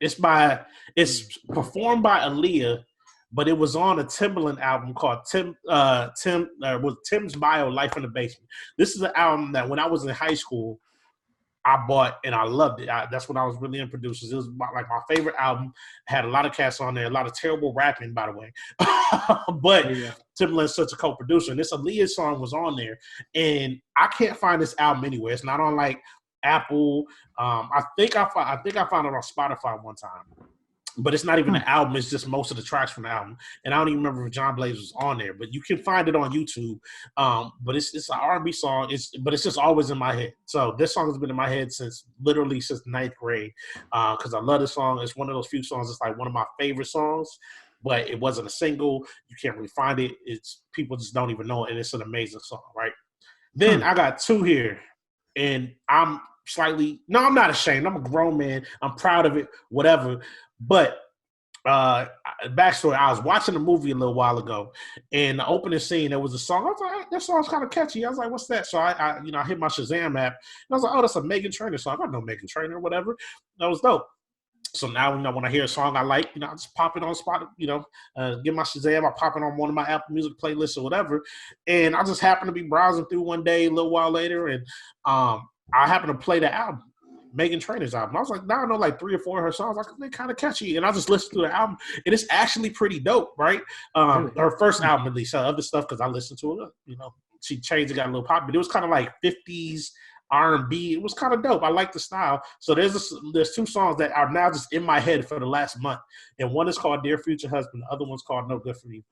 G: It's performed by Aaliyah, but it was on a Timbaland album called Tim's Bio Life in the Basement. This is an album that when I was in high school, I bought and I loved it. That's when I was really in producers. It was like my favorite album. Had a lot of cats on there, a lot of terrible rapping, by the way. But Timbaland's such a co-producer, and this Aaliyah song was on there. And I can't find this album anywhere. It's not on like Apple. I think I found it on Spotify one time. But it's not even an album. It's just most of the tracks from the album. And I don't even remember if John Blaze was on there. But you can find it on YouTube. But it's an R&B song. But it's just always in my head. So this song has been in my head since 9th grade because I love this song. It's one of those few songs. It's like one of my favorite songs. But it wasn't a single. You can't really find it. It's people just don't even know it. And it's an amazing song, right? Then I got 2 here. And I'm not ashamed. I'm a grown man. I'm proud of it, whatever. But backstory, I was watching a movie a little while ago, and the opening scene, there was a song. I was like, that song's kind of catchy. I was like, what's that? So I hit my Shazam app, and I was like, oh, that's a Meghan Trainor song. I know Meghan Trainor or whatever. That was dope. So now, when I hear a song I like, I just pop it on spot, get my Shazam. I pop it on one of my Apple Music playlists or whatever. And I just happened to be browsing through one day, a little while later, and I happened to play the album. Meghan Trainor's album. I was like, now I know like 3 or 4 of her songs. Like, they're kind of catchy. And I just listened to the album. And it's actually pretty dope, right? Her first album, at least. Other stuff, because I listened to it. She changed it, got a little pop. But it was kind of like 50s R&B. It was kind of dope. I like the style. So there's 2 songs that are now just in my head for the last month. And one is called Dear Future Husband. The other one's called No Good For You.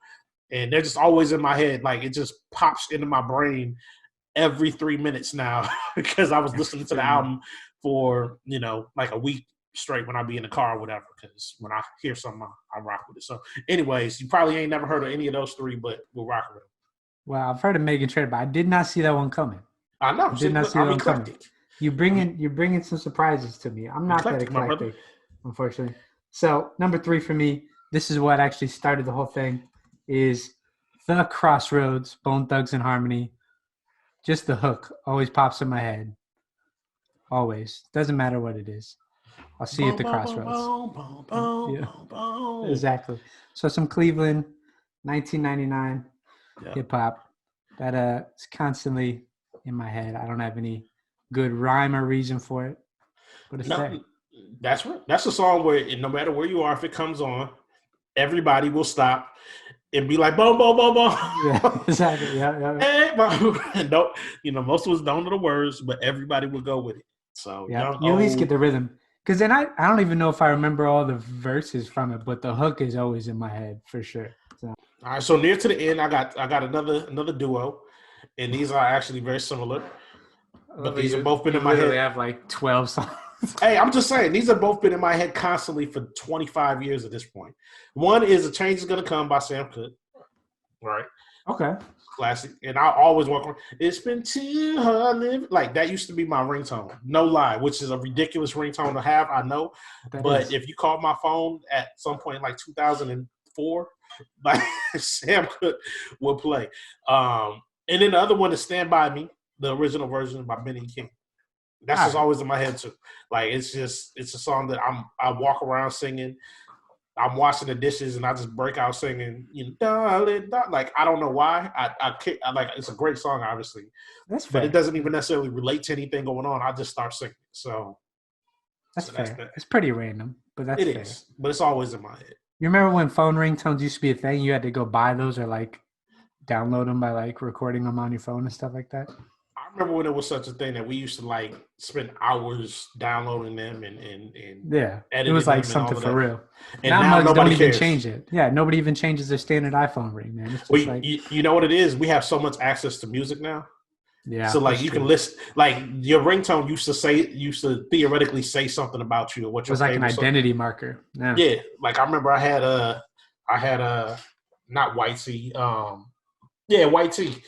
G: And they're just always in my head. Like, it just pops into my brain every 3 minutes now because I was listening to the album for, like a week straight when I be in the car or whatever, because when I hear something, I rock with it. So anyways, you probably ain't never heard of any of those 3, but we'll rock with them. Well,
A: I've heard of Meghan Trainor, but I did not see that one coming.
G: I know.
A: Did not see that one coming. You're bringing some surprises to me. I'm not that eclectic, unfortunately. So number 3 for me, this is what actually started the whole thing, is The Crossroads, Bone Thugs and Harmony. Just the hook always pops in my head. Always. Doesn't matter what it is. I'll see you at the crossroads. Exactly. So some Cleveland, 1999 hip hop that is constantly in my head. I don't have any good rhyme or reason for it, but it's there.
G: That's right. That's a song where no matter where you are, if it comes on, everybody will stop and be like, boom, boom, boom, boom.
A: Yeah, exactly. Yeah.
G: Hey, and most of us don't know the words, but everybody will go with it. So
A: you at least get the rhythm. Because then I don't even know if I remember all the verses from it, but the hook is always in my head for sure. So.
G: All right, so near to the end, I got another duo, and these are actually very similar. But these have both been in my head.
A: They have like 12 songs.
G: Hey, I'm just saying, these have both been in my head constantly for 25 years at this point. One is A Change Is Gonna Come by Sam Cooke. Right.
A: Okay.
G: Classic. And I always walk around. It's been too hard. Like, that used to be my ringtone. No lie, which is a ridiculous ringtone to have, I know. But if you called my phone at some point like 2004, like Sam Cooke would play. And then the other one is Stand By Me, the original version by Benny King. That's just always in my head too. Like, it's a song that I walk around singing. I'm washing the dishes and I just break out singing, darling, like, I don't know why. I like, it's a great song, obviously.
A: That's fair.
G: But it doesn't even necessarily relate to anything going on. I just start singing. So
A: that's fair. It's pretty random, but that's fair. It is,
G: but it's always in my head.
A: You remember when phone ringtones used to be a thing? You had to go buy those or like download them by like recording them on your phone and stuff like that?
G: I remember when it was such a thing that we used to like spend hours downloading them and
A: it was like something for real.
G: And now nobody
A: don't even change it. Yeah, nobody even changes their standard iPhone ring, man. It's just
G: you know what it is? We have so much access to music now
A: Yeah.
G: So like you can list like your ringtone used to theoretically say something about you or what
A: It
G: your
A: was like an
G: favorite song.
A: identity marker. Yeah.
G: Yeah, like I remember I had not White Tee, White Tee,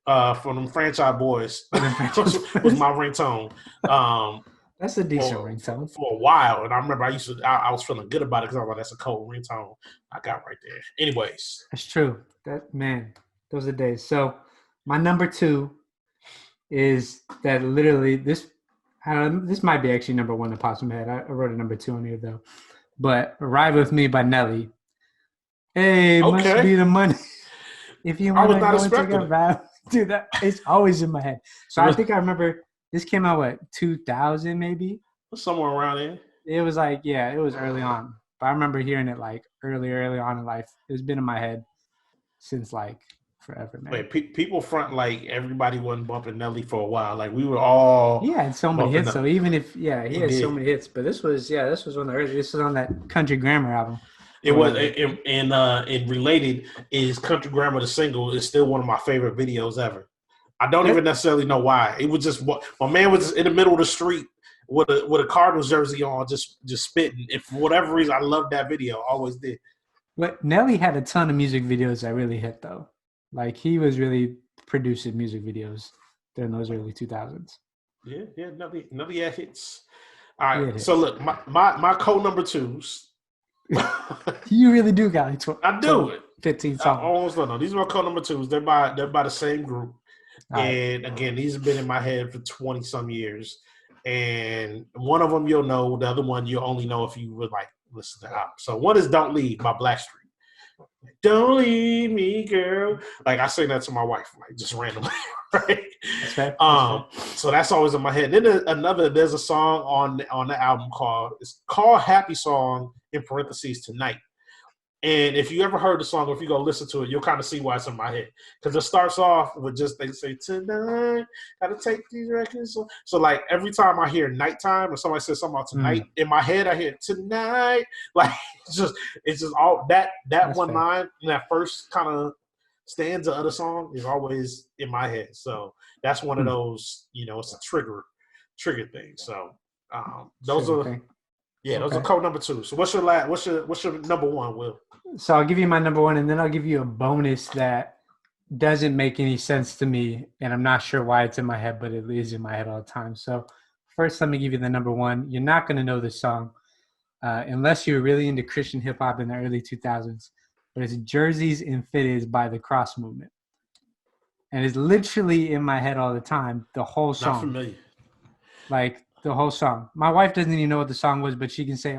G: from them Franchise Boys was my ringtone.
A: That's a decent
G: for,
A: ringtone
G: for a while, and I remember I was feeling good about it because I was like, that's a cold ringtone I got right there. Anyways,
A: That's true. Those are days. So my number 2 is that literally this might be actually number 1 that pops in my head. I wrote a number 2 on here though. But Ride With Me by Nelly. Hey, must be the money. If you want to go and take a ride, dude, that it's always in my head. So I think I remember this came out 2000 maybe?
G: Somewhere around there.
A: It was like, it was early on. But I remember hearing it like early on in life. It's been in my head since like forever, man.
G: Wait, people front like everybody wasn't bumping Nelly for a while. Like we were all.
A: He had so many hits. So even if he had so many hits, but this was one of the early. This was on that Country Grammar album.
G: It was, and related is Country Grammar. The single is still one of my favorite videos ever. I don't even necessarily know why. It was just my man was in the middle of the street with a Cardinals jersey on, just spitting. And for whatever reason, I loved that video. Always did.
A: But Nelly had a ton of music videos that really hit though. Like he was really producing music videos during those early 2000s.
G: Yeah, Nelly had hits. All right, so look, my code number 2s.
A: You really do got like
G: I do
A: 15 songs.
G: I almost don't know. These are my code number 2s. They're by the same group. And again, these have been in my head for 20 some years. And one of them you'll know, the other one you'll only know if you would like listen to the album. So one is Don't Leave by Blackstreet. Don't leave me, girl. Like I say that to my wife, like just randomly, right?
A: That's fair.
G: So that's always in my head. Then there's a song on the album called Happy Song in parentheses Tonight. And if you ever heard the song, or if you go listen to it, you'll kind of see why it's in my head. Because it starts off with they say, tonight, gotta take these records. So like every time I hear nighttime or somebody says something about tonight, in my head I hear tonight. Like it's just all that one fair. Line in that first kind of stanza of the song is always in my head. So that's one of those, it's a trigger thing. So those are those are code number 2. So what's your number 1, Will?
A: So I'll give you my number 1, and then I'll give you a bonus that doesn't make any sense to me, and I'm not sure why it's in my head, but it is in my head all the time. So first, let me give you the number 1. You're not going to know this song unless you're really into Christian hip-hop in the early 2000s, but it's Jerseys and Fitteds by the Cross Movement. And it's literally in my head all the time, the whole song.
G: Not familiar.
A: Like the whole song. My wife doesn't even know what the song was, but she can say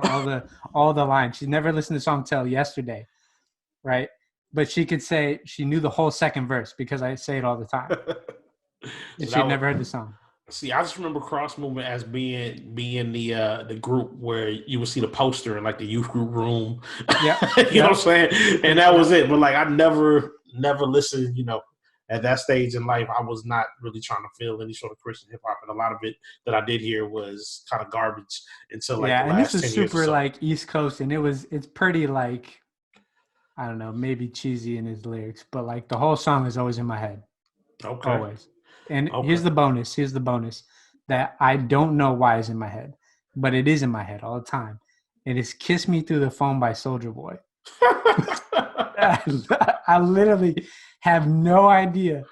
A: all the lines. She never listened to the song till yesterday, right? But she could say she knew the whole second verse because I say it all the time. And she had never heard the song.
G: See, I just remember Cross Movement as being the group where you would see the poster in like the youth group room. Yeah, you know what I'm saying? And that was it. But like I never listened, at that stage in life, I was not really trying to feel any sort of Christian hip hop, and a lot of it that I did hear was kind of garbage until like the last 10 years. Yeah, and this is super
A: like East Coast, and it's pretty like, I don't know, maybe cheesy in his lyrics, but like the whole song is always in my head.
G: Okay.
A: Always. And here's the bonus that I don't know why it's in my head, but it is in my head all the time. It is Kiss Me Through the Phone by Soulja Boy. I literally have no idea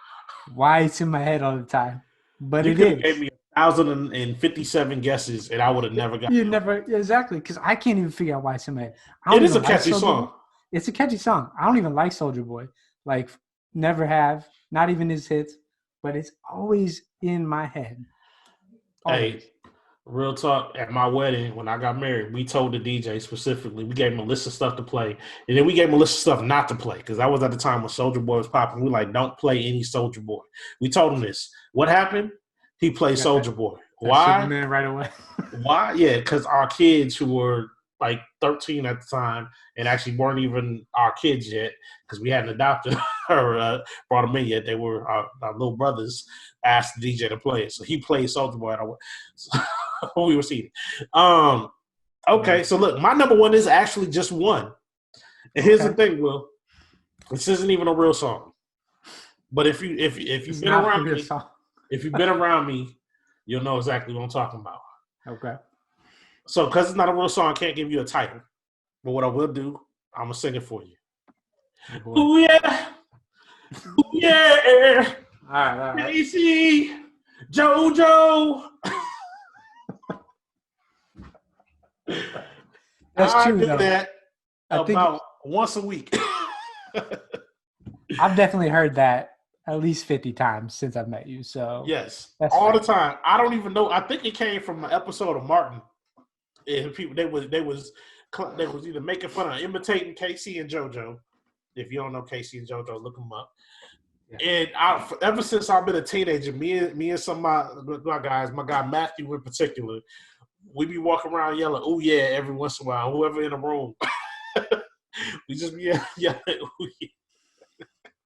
A: why it's in my head all the time, but
G: you
A: it is.
G: You gave me 1,057 guesses, and I would have never got.
A: You never exactly because I can't even figure out why it's in my head.
G: It is a catchy song.
A: It's a catchy song. I don't even like Soulja Boy. Like, never have. Not even his hits, but it's always in my head.
G: Always. Hey. Real talk, at my wedding, when I got married, we told the DJ specifically, we gave him a list of stuff to play, and then we gave him a list of stuff not to play, because that was at the time when Soulja Boy was popping. We were like, don't play any Soulja Boy. We told him this. What happened? He played Soulja Boy. Why?
A: Right away.
G: Why? Yeah, because our kids who were like 13 at the time and actually weren't even our kids yet, because we hadn't adopted or brought them in yet. They were our little brothers, asked the DJ to play it. So he played Soulja Boy. We were seated. Okay, so look, my number 1 is actually just one. And here's the thing, Will. This isn't even a real song. But if you've been around me, If you've been around me, you'll know exactly what I'm talking about.
A: Okay.
G: So, because it's not a real song, I can't give you a title. But what I will do, I'm going to sing it for you.
A: Oh,
G: ooh, yeah. Ooh, yeah.
A: All right.
G: Casey, JoJo.
A: That's true,
G: I do
A: though.
G: that
A: I think
G: about once a week.
A: I've definitely heard that at least 50 times since I've met you. So
G: yes,
A: that's
G: all
A: fair.
G: the time. I don't even know. I think it came from an episode of Martin. And people they was either making fun of imitating Casey and JoJo. If you don't know Casey and JoJo, look them up. Yeah. And ever since I've been a teenager, me and some of my guys, my guy Matthew in particular, we be walking around yelling, "Oh yeah!" every once in a while. Whoever in the room, we just be yelling, "Oh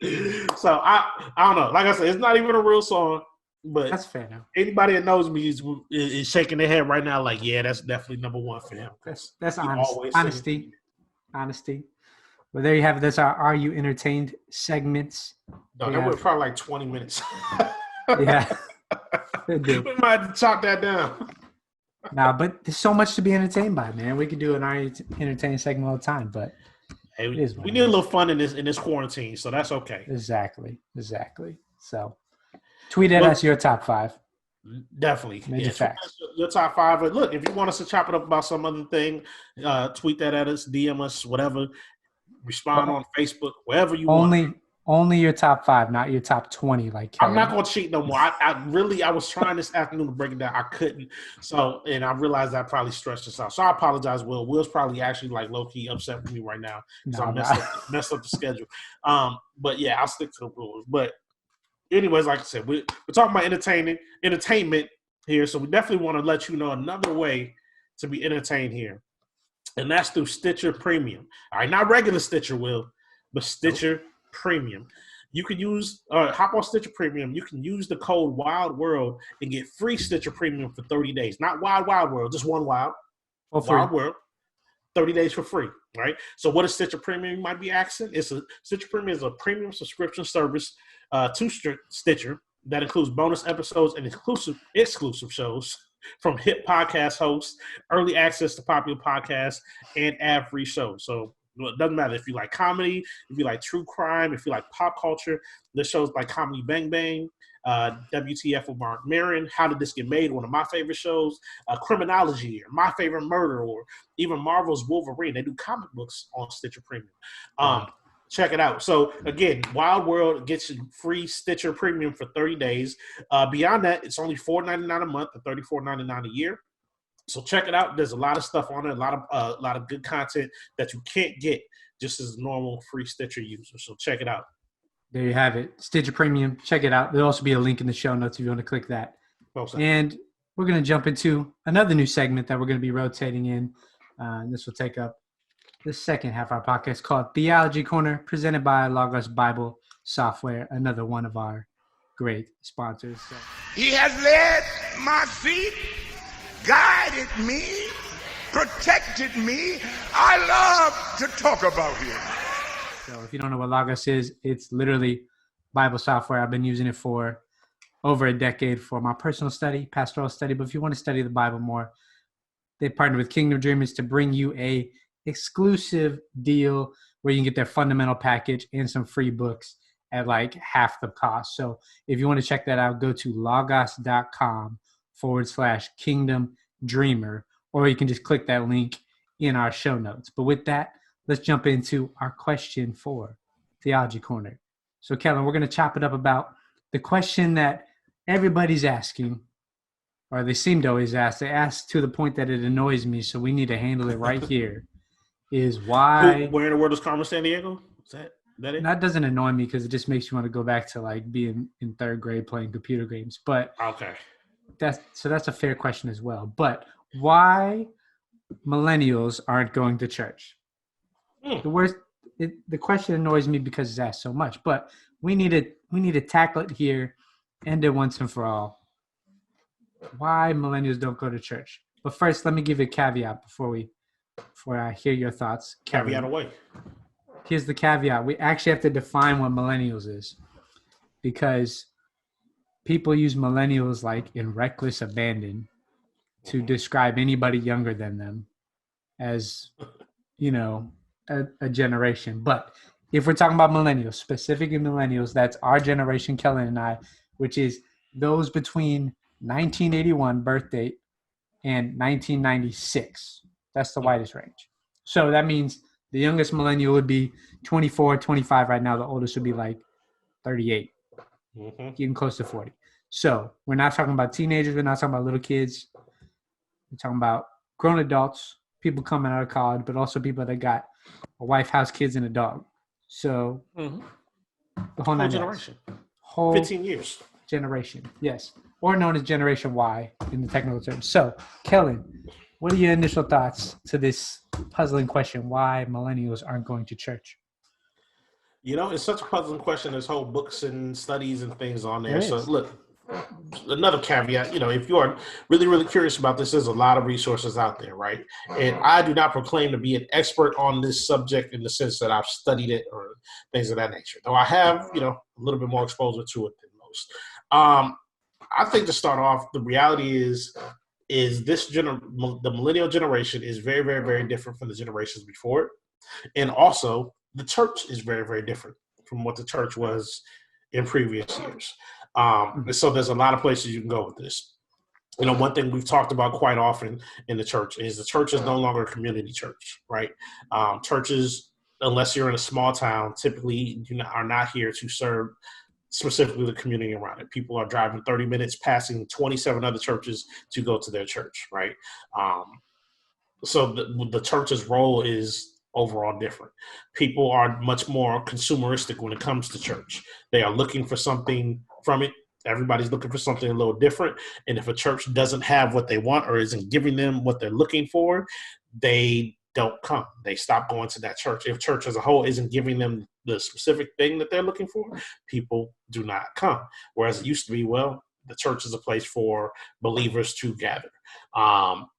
G: yeah." So I don't know. Like I said, it's not even a real song, but
A: that's fair now.
G: Anybody that knows me is shaking their head right now, like, yeah, that's definitely number one for him.
A: That's honesty. Well, there you have it. That's our Are You Entertained segments.
G: No, that was probably like 20 minutes.
A: Yeah.
G: We might have to chop that down.
A: Nah, but there's so much to be entertained by, man. We could do an Are You Entertained segment all the time, but
G: hey, we need a little fun in this quarantine, so that's okay.
A: Exactly. So tweet at us your top 5.
G: Definitely.
A: Major facts.
G: Your top 5. But look, if you want us to chop it up about some other thing, tweet that at us, DM us, whatever. Respond on Facebook, wherever you want.
A: Only your top 5, not your top 20. Like Kelly.
G: I'm not going to cheat no more. I was trying this afternoon to break it down. I couldn't. So, and I realized I probably stretched this out. So I apologize, Will. Will's probably actually like low-key upset with me right now because I messed up the schedule. But yeah, I'll stick to the rules. But anyways, like I said, we're talking about entertainment here. So we definitely want to let you know another way to be entertained here. And that's through Stitcher Premium. All right, not regular Stitcher, Will, but Stitcher Premium. You can hop on Stitcher Premium. You can use the code Wild World and get free Stitcher Premium for 30 days. Not Wild World, just one Wild. Wild World. 30 days for free, right? So what is Stitcher Premium, you might be asking? Stitcher Premium is a premium subscription service to Stitcher that includes bonus episodes and exclusive shows from hit podcast hosts, early access to popular podcasts, and ad-free shows. So it doesn't matter if you like comedy, if you like true crime, if you like pop culture. There's shows like Comedy Bang Bang, WTF with Mark Maron, How Did This Get Made, one of my favorite shows, Criminology, or My Favorite Murder, or even Marvel's Wolverine. They do comic books on Stitcher Premium. Check it out. So, again, Wild World gets you free Stitcher Premium for 30 days. Beyond that, it's only $4.99 a month and $34.99 a year. So check it out. There's a lot of stuff on it, a lot of good content that you can't get just as a normal free Stitcher user. So check it out.
A: There you have it. Stitcher Premium. Check it out. There'll also be a link in the show notes if you want to click that. And we're going to jump into another new segment that we're going to be rotating in. This will take up the second half of our podcast called Theology Corner, presented by Logos Bible Software, another one of our great sponsors. So.
H: He has led my feet, guided me, protected me. I love to talk about him.
A: So if you don't know what Logos is, it's literally Bible software. I've been using it for over a decade for my personal study, pastoral study. But if you want to study the Bible more, they partner with Kingdom Dreamers to bring you a exclusive deal where you can get their fundamental package and some free books at like half the cost. So if you want to check that out, go to logos.com/Kingdom Dreamer, or you can just click that link in our show notes. But with that, let's jump into our question for Theology Corner. So Kellen, we're going to chop it up about the question that everybody's asking, or they seem to always ask. They ask to the point that it annoys me, so we need to handle it right here. Is why
G: where in the world is Carmen Sandiego? Is that it?
A: That doesn't annoy me because it just makes you want to go back to like being in third grade playing computer games. But
G: okay,
A: that's a fair question as well. But why millennials aren't going to church? The question annoys me because it's asked so much. But we need to tackle it here, end it once and for all. Why millennials don't go to church? But first, let me give you a caveat before I hear your thoughts.
G: Caveat away.
A: Here's the caveat. We actually have to define what millennials is, because people use millennials like in reckless abandon to describe anybody younger than them as, you know, a generation. But if we're talking about millennials, specifically millennials, that's our generation, Kellen and I, which is those between 1981 birth date and 1996. That's the widest range. So that means the youngest millennial would be 24, 25 right now. The oldest would be like 38, getting close to 40. So we're not talking about teenagers. We're not talking about little kids. We're talking about grown adults, people coming out of college, but also people that got a wife, house, kids, and a dog. So the whole
G: generation.
A: Whole
G: 15 years.
A: Generation, yes. Or known as Generation Y in the technical terms. So, Kellen, what are your initial thoughts to this puzzling question, why millennials aren't going to church?
G: You know, it's such a puzzling question. There's whole books and studies and things on there. So, look, another caveat, you know, if you are really, really curious about this, there's a lot of resources out there, right? And I do not proclaim to be an expert on this subject in the sense that I've studied it or things of that nature, though I have, you know, a little bit more exposure to it than most. I think to start off, the reality is the millennial generation is very, very, very different from the generations before it. And also, the church is very, very different from what the church was in previous years. So there's a lot of places you can go with this. You know, one thing we've talked about quite often in the church is no longer a community church, right? Churches, unless you're in a small town, typically are not here to serve specifically the community around it. People are driving 30 minutes, passing 27 other churches to go to their church, right? So the church's role is overall different. People are much more consumeristic when it comes to church. They are looking for something from it. Everybody's looking for something a little different. And if a church doesn't have what they want or isn't giving them what they're looking for, they don't come. They stop going to that church. If church as a whole isn't giving them the specific thing that they're looking for, people do not come. Whereas it used to be, well, the church is a place for believers to gather.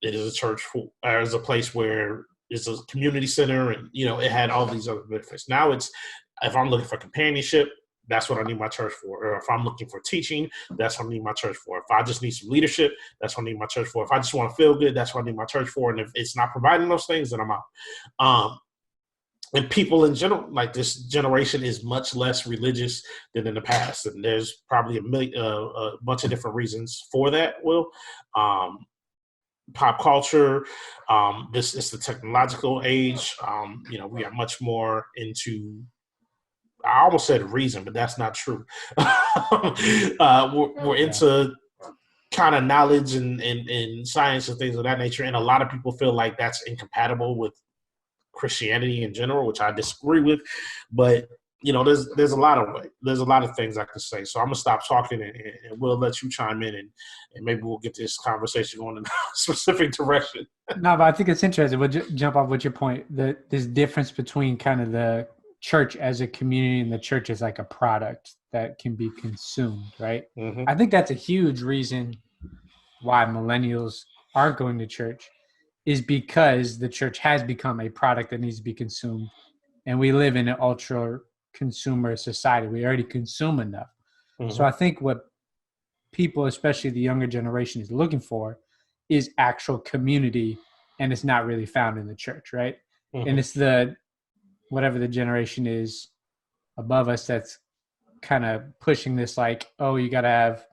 G: It is a church is a place where it's a community center, and you know it had all these other benefits. Now it's, if I'm looking for companionship, that's what I need my church for. Or if I'm looking for teaching, that's what I need my church for. If I just need some leadership, that's what I need my church for. If I just want to feel good, that's what I need my church for. And if it's not providing those things, then I'm out. And people in general, like this generation, is much less religious than in the past. And there's probably a bunch of different reasons for that, Will. Pop culture, this is the technological age. You know, we are much more into, I almost said reason, but that's not true. We're into kind of knowledge and science and things of that nature. And a lot of people feel like that's incompatible with Christianity in general, which I disagree with. But you know, there's a lot of things I can say. So I'm gonna stop talking and we'll let you chime in and maybe we'll get this conversation going in a specific direction.
A: No, but I think it's interesting. We'll jump off with your point. This difference between kind of the church as a community and the church as like a product that can be consumed, right? Mm-hmm. I think that's a huge reason why millennials aren't going to church, is because the church has become a product that needs to be consumed. And we live in an ultra consumer society. We already consume enough. Mm-hmm. So I think what people, especially the younger generation, is looking for is actual community, and it's not really found in the church, right? Mm-hmm. And it's whatever the generation is above us that's kind of pushing this, like, oh, you got to have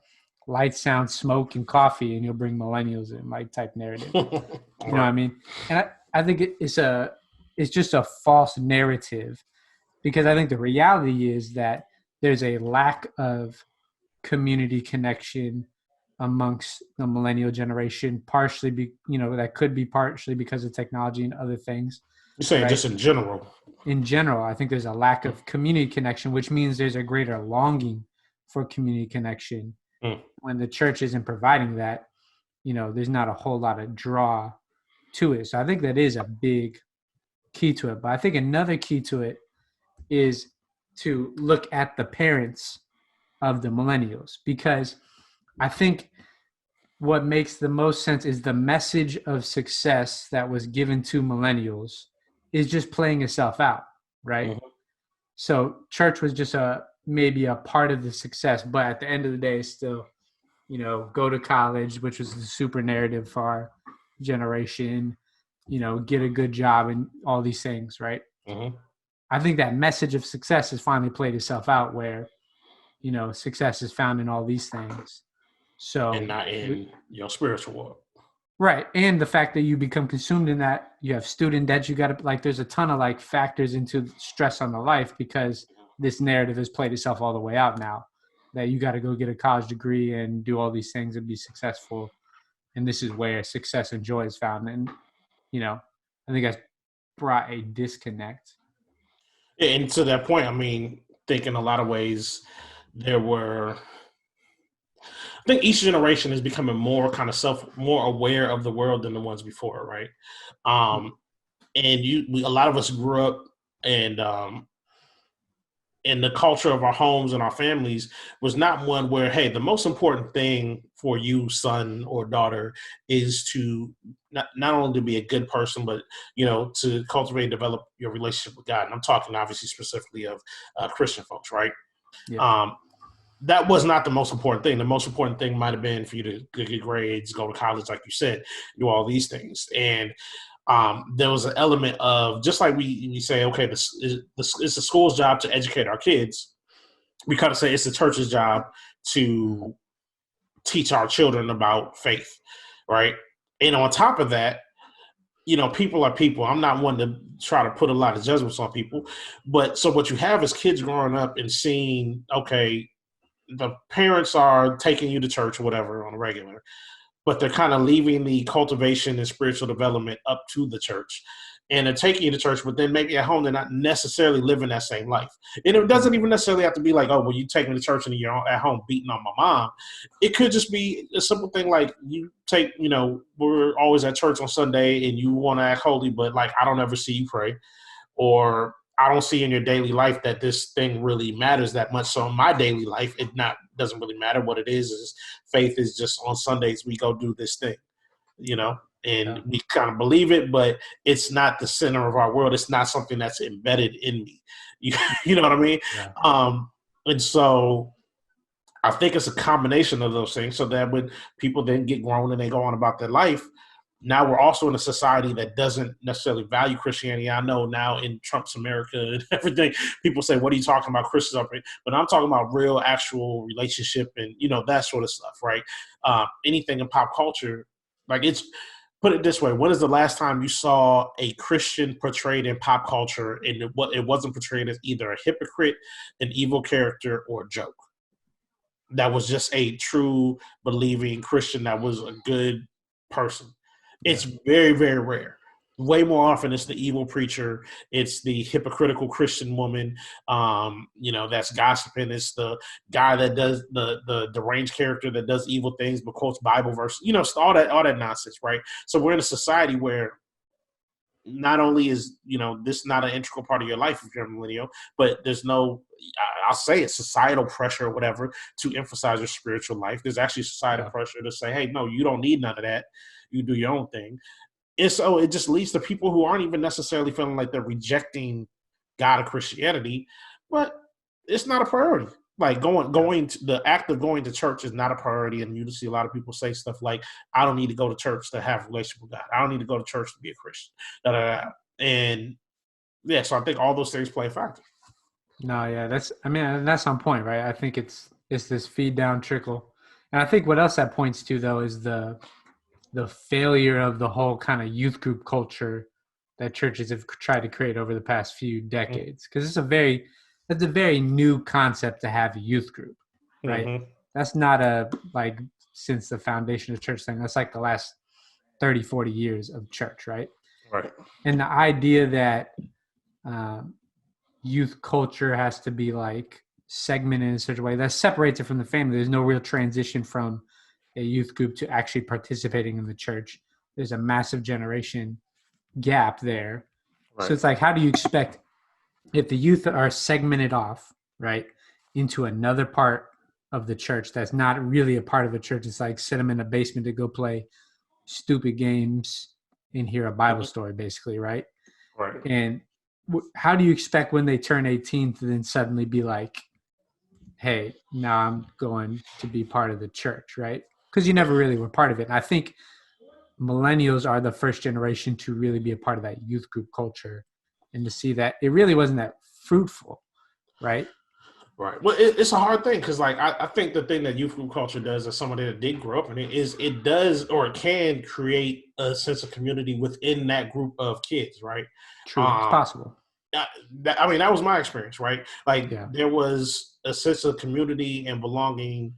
A: light, sound, smoke, and coffee, and you'll bring millennials in, like, type narrative. You know what I mean? And I think it's just a false narrative, because I think the reality is that there's a lack of community connection amongst the millennial generation, partially that could be partially because of technology and other things.
G: You're saying, right? Just in general?
A: In general, I think there's a lack of community connection, which means there's a greater longing for community connection. When the church isn't providing that, you know, there's not a whole lot of draw to it. So I think that is a big key to it. But I think another key to it is to look at the parents of the millennials, because I think what makes the most sense is the message of success that was given to millennials is just playing itself out, right? Mm-hmm. So church was just a maybe a part of the success, but at the end of the day, still, go to college, which was the super narrative for our generation, get a good job and all these things, right?
G: Mm-hmm.
A: I think that message of success has finally played itself out where, success is found in all these things. So,
G: and not in your spiritual world.
A: Right. And the fact that you become consumed in that, you have student debt, you got to, there's a ton of factors into stress on the life because this narrative has played itself all the way out now, that you got to go get a college degree and do all these things and be successful. And this is where success and joy is found. And, I think that's brought a disconnect.
G: And to that point, I think in a lot of ways I think each generation is becoming more kind of more aware of the world than the ones before, right? And a lot of us grew up and the culture of our homes and our families was not one where, hey, the most important thing for you, son or daughter, is to not only to be a good person, but, to cultivate and develop your relationship with God. And I'm talking obviously specifically of Christian folks, right?
A: Yeah.
G: That was not the most important thing. The most important thing might have been for you to get grades, go to college, like you said, do all these things. And there was an element of, just like we say, okay, it's the school's job to educate our kids. We kind of say it's the church's job to teach our children about faith, right? And on top of that, people are people. I'm not one to try to put a lot of judgments on people. But so what you have is kids growing up and seeing, okay, the parents are taking you to church or whatever on a regular, but they're kind of leaving the cultivation and spiritual development up to the church. And they're taking you to church, but then maybe at home they're not necessarily living that same life. And it doesn't even necessarily have to be like, oh, well, you take me to church and you're at home beating on my mom. It could just be a simple thing like you take, we're always at church on Sunday and you want to act holy, but I don't ever see you pray. Or I don't see in your daily life that this thing really matters that much. So in my daily life, doesn't really matter. What it is faith is just on Sundays we go do this thing, and we kind of believe it, but it's not the center of our world. It's not something that's embedded in me. You know what I mean? Yeah. And so I think it's a combination of those things. So that when people then get grown and they go on about their life, now we're also in a society that doesn't necessarily value Christianity. I know now in Trump's America and everything, people say, what are you talking about Christians? But I'm talking about real, actual relationship and, that sort of stuff, right? Anything in pop culture, put it this way. When is the last time you saw a Christian portrayed in pop culture and it wasn't portrayed as either a hypocrite, an evil character, or a joke? That was just a true believing Christian that was a good person. It's very, very rare. Way more often it's the evil preacher. It's the hypocritical Christian woman, that's gossiping. It's the guy that does the deranged character that does evil things but quotes Bible verses, all that nonsense, right? So we're in a society where not only is, this not an integral part of your life if you're a millennial, but there's no, I'll say it's societal pressure or whatever to emphasize your spiritual life. There's actually societal pressure to say, hey, no, you don't need none of that. You do your own thing. And so it just leads to people who aren't even necessarily feeling like they're rejecting God or Christianity, but it's not a priority. Going to the act of going to church is not a priority. And you see a lot of people say stuff like, I don't need to go to church to have a relationship with God. I don't need to go to church to be a Christian. And so I think all those things play a factor.
A: No, yeah, that's on point, right? I think it's this feed down trickle. And I think what else that points to though is the failure of the whole kind of youth group culture that churches have tried to create over the past few decades. Because it's a very new concept to have a youth group, right? Mm-hmm. That's not since the foundation of church thing. That's like the last 30, 40 years of church, right?
G: Right.
A: And the idea that youth culture has to be segmented in such a way that separates it from the family. There's no real transition from a youth group to actually participating in the church. There's a massive generation gap there. Right. So it's how do you expect if the youth are segmented off, right, into another part of the church that's not really a part of the church? It's sit them in a basement to go play stupid games and hear a Bible story, basically, right?
G: Right.
A: And how do you expect when they turn 18 to then suddenly be hey, now I'm going to be part of the church, right? Because you never really were part of it. And I think millennials are the first generation to really be a part of that youth group culture and to see that it really wasn't that fruitful, right?
G: Right. Well, it's a hard thing because, like, I think the thing that youth group culture does, as somebody that did grow up in it, is it does or it can create a sense of community within that group of kids, right?
A: True, it's possible.
G: I mean, that was my experience, right? Like,
A: Yeah.
G: there was a sense of community and belonging,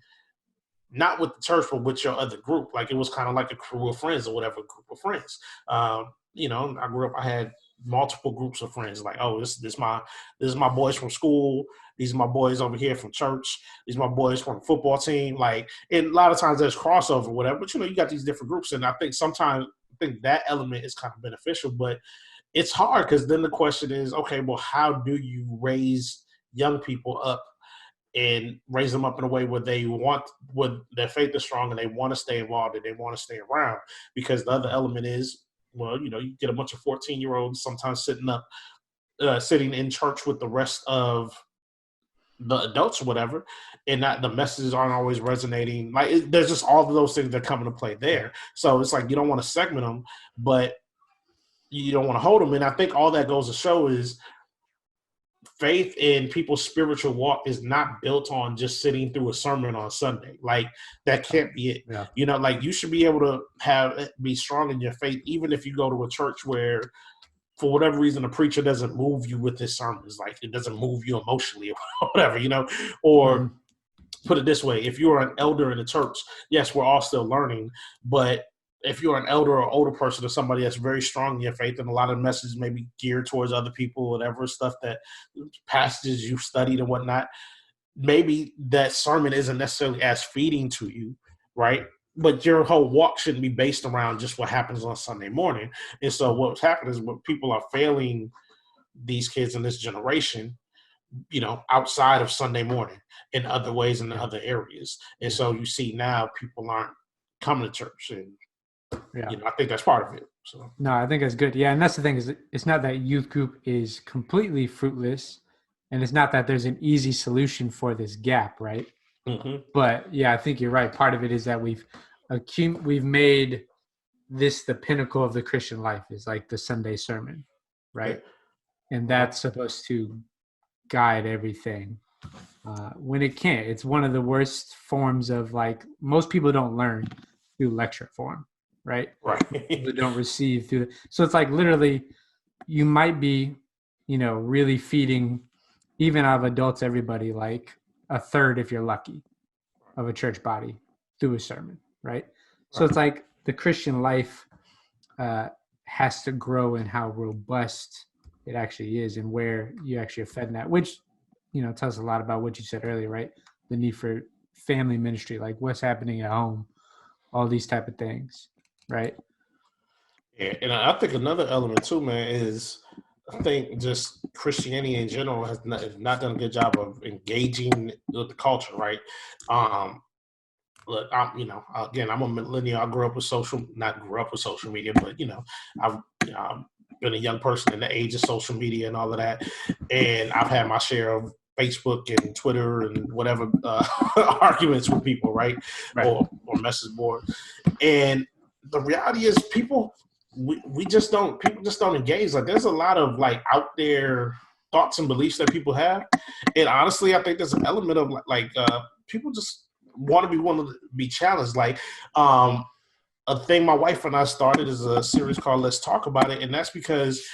G: not with the church, but with your other group. Like, it was kind of like a crew of friends or whatever group of friends. You know, I grew up, I had multiple groups of friends. Like, oh, this is my boys from school. These are my boys over here from church. These are my boys from the football team. Like, and a lot of times there's crossover, whatever. But, you know, you got these different groups. And I think sometimes that element is kind of beneficial. But it's hard because then the question is, okay, well, how do you raise young people up and raise them up in a way where their faith is strong and they want to stay involved and they want to stay around? Because the other element is, well, you know, you get a bunch of 14-year-olds sometimes sitting in church with the rest of the adults or whatever, and not the messages aren't always resonating. Like, there's just all of those things that come into play there. So it's like you don't want to segment them, but you don't want to hold them. And I think all that goes to show is faith in people's spiritual walk is not built on just sitting through a sermon on Sunday. Like, that can't be it.
A: Yeah.
G: You know, like, you should be able to be strong in your faith, even if you go to a church where, for whatever reason, the preacher doesn't move you with his sermons. Like, it doesn't move you emotionally or whatever, you know, or put it this way, if you're an elder in the church, yes, we're all still learning, but if you're an elder or older person or somebody that's very strong in your faith, and a lot of messages may be geared towards other people, whatever stuff that passages you've studied and whatnot, maybe that sermon isn't necessarily as feeding to you, right? But your whole walk shouldn't be based around just what happens on Sunday morning. And so what's happening is when people are failing these kids in this generation, you know, outside of Sunday morning in other ways in other areas. And so you see now people aren't coming to church, and you know, I think that's part of it. So
A: no, I think that's good. Yeah, and that's the thing, is it's not that youth group is completely fruitless, and it's not that there's an easy solution for this gap, right?
G: Mm-hmm.
A: But yeah, I think you're right. Part of it is that we've made this the pinnacle of the Christian life, is like the Sunday sermon, right? Yeah. And that's supposed to guide everything. When it can't, it's one of the worst forms of, like, most people don't learn through lecture form, right?
G: Right.
A: People don't receive through. So it's like, literally, you might be, you know, really feeding, even out of adults, everybody, like a third, if you're lucky, of a church body through a sermon, right? So it's like the Christian life has to grow in how robust it actually is and where you actually are fed in that, which, you know, tells a lot about what you said earlier, right? The need for family ministry, like what's happening at home, all these type of things, right?
G: Yeah, and I think another element too, man, is I think just Christianity in general has not done a good job of engaging with the culture, right? Look, I'm a millennial. I grew up with not grew up with social media, but, you know, I've been a young person in the age of social media and all of that. And I've had my share of Facebook and Twitter and whatever arguments with people, right? Or message boards. And the reality is people just don't engage. Like, there's a lot of, like, out there thoughts and beliefs that people have. And honestly, I think there's an element of people just want to be challenged. Like, a thing my wife and I started is a series called Let's Talk About It. And that's because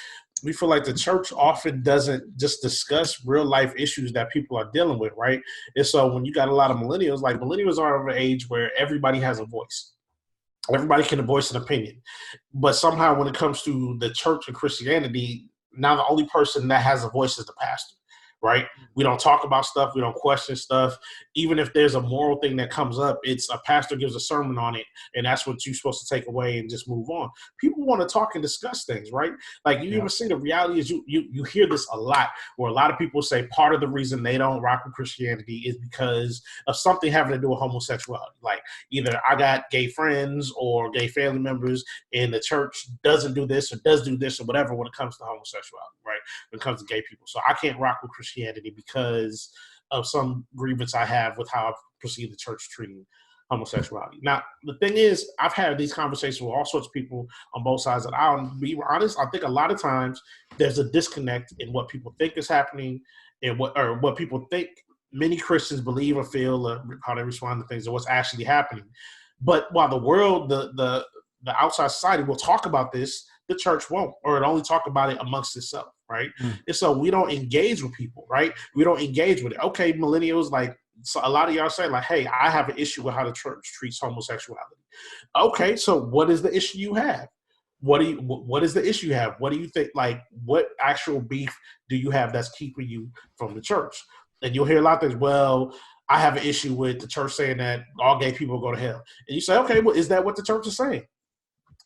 G: we feel like the church often doesn't just discuss real life issues that people are dealing with, right? And so when you got a lot of millennials are of an age where everybody has a voice. Everybody can voice an opinion. But somehow when it comes to the church and Christianity, now the only person that has a voice is the pastor, right? We don't talk about stuff. We don't question stuff. Even if there's a moral thing that comes up, it's a pastor gives a sermon on it, and that's what you're supposed to take away and just move on. People want to talk and discuss things, right? Like, you even see the reality is you hear this a lot, where a lot of people say part of the reason they don't rock with Christianity is because of something having to do with homosexuality. Like, either I got gay friends or gay family members, and the church doesn't do this or does do this or whatever when it comes to homosexuality, right? When it comes to gay people. So I can't rock with Christianity because of some grievance I have with how I perceive the church treating homosexuality. Now, the thing is, I've had these conversations with all sorts of people on both sides, and I'll be honest, I think a lot of times there's a disconnect in what people think is happening and what people think many Christians believe or feel, or how they respond to things, and what's actually happening. But while the world, the outside society will talk about this, the church won't, or it only talk about it amongst itself, right? And so we don't engage with people, right? We don't engage with it. Okay, millennials, like, so a lot of y'all say, like, hey, I have an issue with how the church treats homosexuality. Okay, so what is the issue you have? What is the issue you have? What do you think, like, what actual beef do you have that's keeping you from the church? And you'll hear a lot of things, well, I have an issue with the church saying that all gay people go to hell. And you say, okay, well, is that what the church is saying?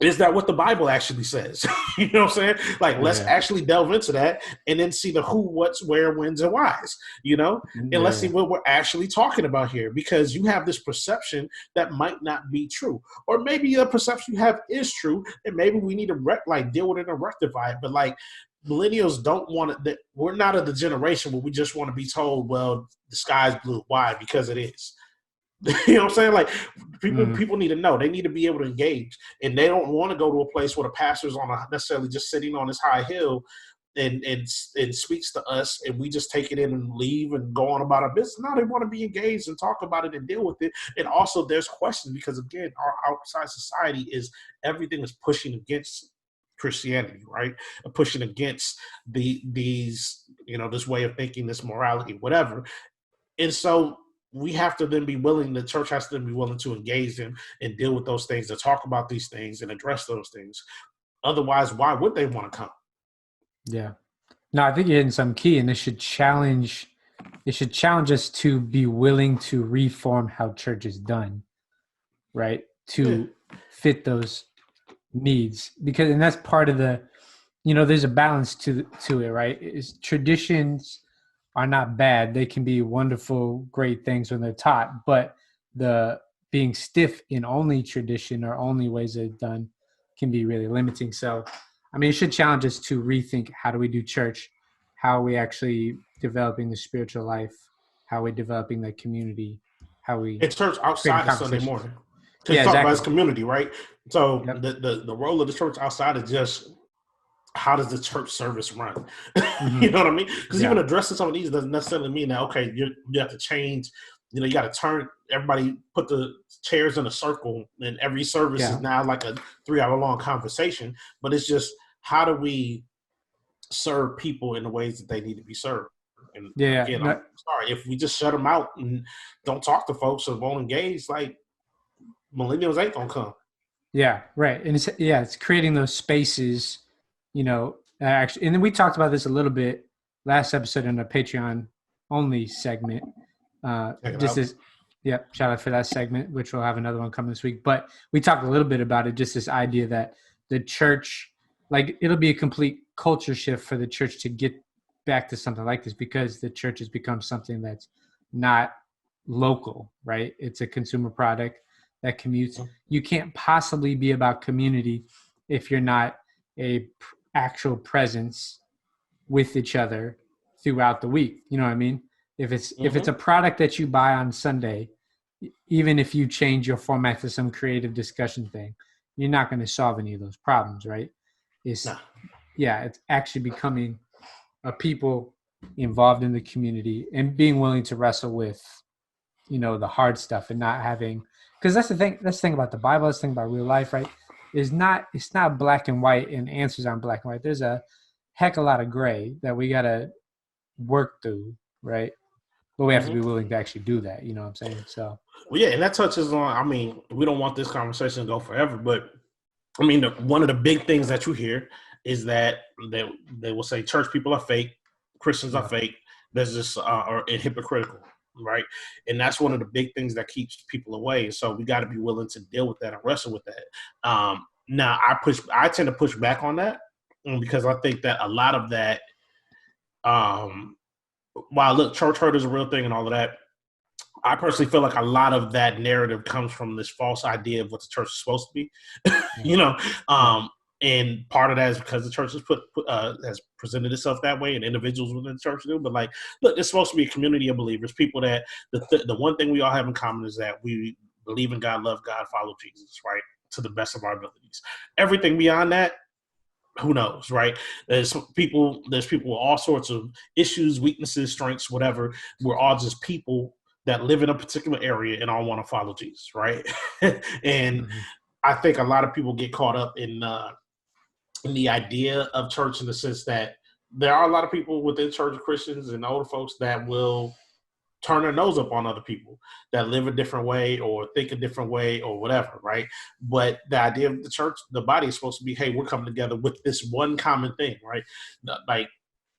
G: Is that what the Bible actually says? You know what I'm saying? Like, let's actually delve into that and then see the who, what's, where, whens, and whys, you know? And let's see what we're actually talking about here, because you have this perception that might not be true. Or maybe the perception you have is true, and maybe we need to deal with it and rectify it. But, like, millennials don't want to, we're not of the generation where we just want to be told, well, the sky's blue. Why? Because it is. You know what I'm saying? Like, people need to know. They need to be able to engage, and they don't want to go to a place where the pastor's necessarily just sitting on this high hill and speaks to us, and we just take it in and leave and go on about our business. No, they want to be engaged and talk about it and deal with it. And also, there's questions, because again, our outside society everything is pushing against Christianity, right? Pushing against these, you know, this way of thinking, this morality, whatever. And so we have to then be willing, the church has to then be willing to engage them and deal with those things, to talk about these things and address those things. Otherwise, why would they want to come?
A: Yeah. No, I think you're hitting some key, and it should challenge us to be willing to reform how church is done, right? To fit those needs, and that's part of the, you know, there's a balance to it, right? Traditions are not bad. They can be wonderful, great things when they're taught, but the being stiff in only tradition or only ways that it's done can be really limiting. So, I mean, it should challenge us to rethink, how do we do church? How are we actually developing the spiritual life? How are we developing the community? How we
G: it's church outside of Sunday morning.
A: Yeah,
G: talk
A: exactly.
G: about its community, right? So the role of the church outside is just, how does the church service run? You know what I mean? Because even addressing some of these doesn't necessarily mean that, okay, you have to change, you know, you got to turn everybody, put the chairs in a circle, and every service is now like a 3-hour long conversation. But it's just, how do we serve people in the ways that they need to be served? And again, I'm sorry, if we just shut them out and don't talk to folks or won't engage, like, millennials ain't gonna come.
A: Yeah, right. And it's creating those spaces, you know, actually, and then we talked about this a little bit last episode in a Patreon only segment. Shout out for that segment, which we'll have another one coming this week. But we talked a little bit about it, just this idea that the church, like, it'll be a complete culture shift for the church to get back to something like this, because the church has become something that's not local, right? It's a consumer product that commutes. You can't possibly be about community if you're not a actual presence with each other throughout the week. You know what I mean? If it's a product that you buy on Sunday, even if you change your format to some creative discussion thing, you're not going to solve any of those problems, right? It's actually becoming a people involved in the community and being willing to wrestle with, you know, the hard stuff, and not having, because that's the thing about the Bible, that's the thing about real life, right? It's not black and white, and answers aren't black and white. There's a heck of a lot of gray that we got to work through, right? But we have to be willing to actually do that. You know what I'm saying? So,
G: well, yeah, and that touches on, I mean, we don't want this conversation to go forever, but I mean, one of the big things that you hear is that they will say church people are fake, Christians are fake. There's this and hypocritical, right? And that's one of the big things that keeps people away. So we got to be willing to deal with that and wrestle with that. Now, I tend to push back on that, because I think that a lot of that, while look, church hurt is a real thing and all of that, I personally feel like a lot of that narrative comes from this false idea of what the church is supposed to be, you know, And part of that is because the church has presented itself that way, and individuals within the church do. But like, look, it's supposed to be a community of believers, people that the one thing we all have in common is that we believe in God, love God, follow Jesus, right, to the best of our abilities. Everything beyond that, who knows, right? There's people with all sorts of issues, weaknesses, strengths, whatever. We're all just people that live in a particular area and all want to follow Jesus, right? And I think a lot of people get caught up in the idea of church in the sense that there are a lot of people within church, Christians and older folks, that will turn their nose up on other people that live a different way or think a different way or whatever, right? But the idea of the church, the body, is supposed to be, hey, we're coming together with this one common thing, right? Like,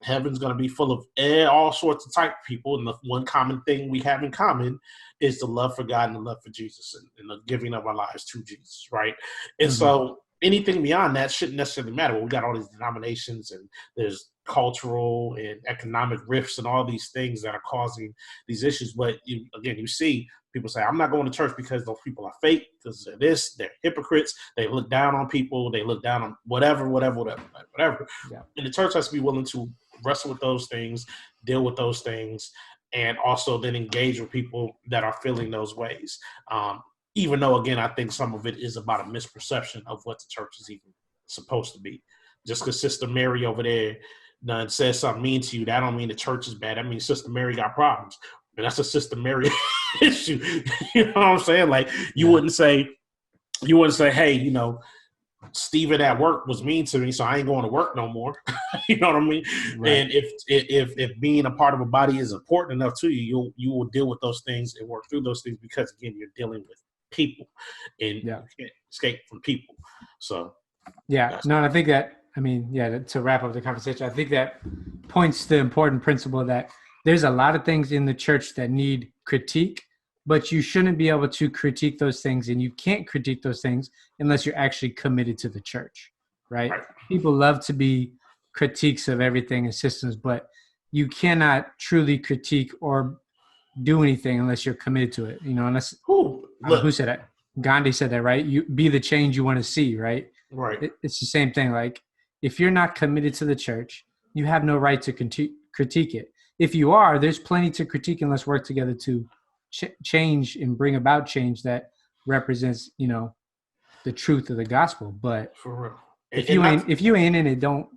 G: heaven's going to be full of all sorts of type of people, and the one common thing we have in common is the love for God and the love for Jesus, and the giving of our lives to Jesus, right? And so anything beyond that shouldn't necessarily matter. We got all these denominations, and there's cultural and economic rifts and all these things that are causing these issues. But you see people say, I'm not going to church because those people are fake, because they're this, they're hypocrites, they look down on people, they look down on whatever. Yeah. And the church has to be willing to wrestle with those things, deal with those things, and also then engage with people that are feeling those ways. Even though, again, I think some of it is about a misperception of what the church is even supposed to be. Just because Sister Mary over there done says something mean to you, that don't mean the church is bad. That means Sister Mary got problems. And that's a Sister Mary issue. You know what I'm saying? Like, you wouldn't say, hey, Stephen at work was mean to me, so I ain't going to work no more. You know what I mean? Right. And if being a part of a body is important enough to you, you will deal with those things and work through those things, because, again, you're dealing with people, and you can't escape from people. So
A: I think that, to wrap up the conversation, I think that points to the important principle that there's a lot of things in the church that need critique, but you shouldn't be able to critique those things, and you can't critique those things unless you're actually committed to the church, right? People love to be critiques of everything and systems, but you cannot truly critique or do anything unless you're committed to it, unless who said that? Gandhi said that, right? You be the change you want to see, right?
G: Right.
A: It's the same thing. Like, if you're not committed to the church, you have no right to critique it. If you are, there's plenty to critique, and let's work together to change and bring about change that represents, the truth of the gospel. But
G: for real,
A: if you ain't in it, don't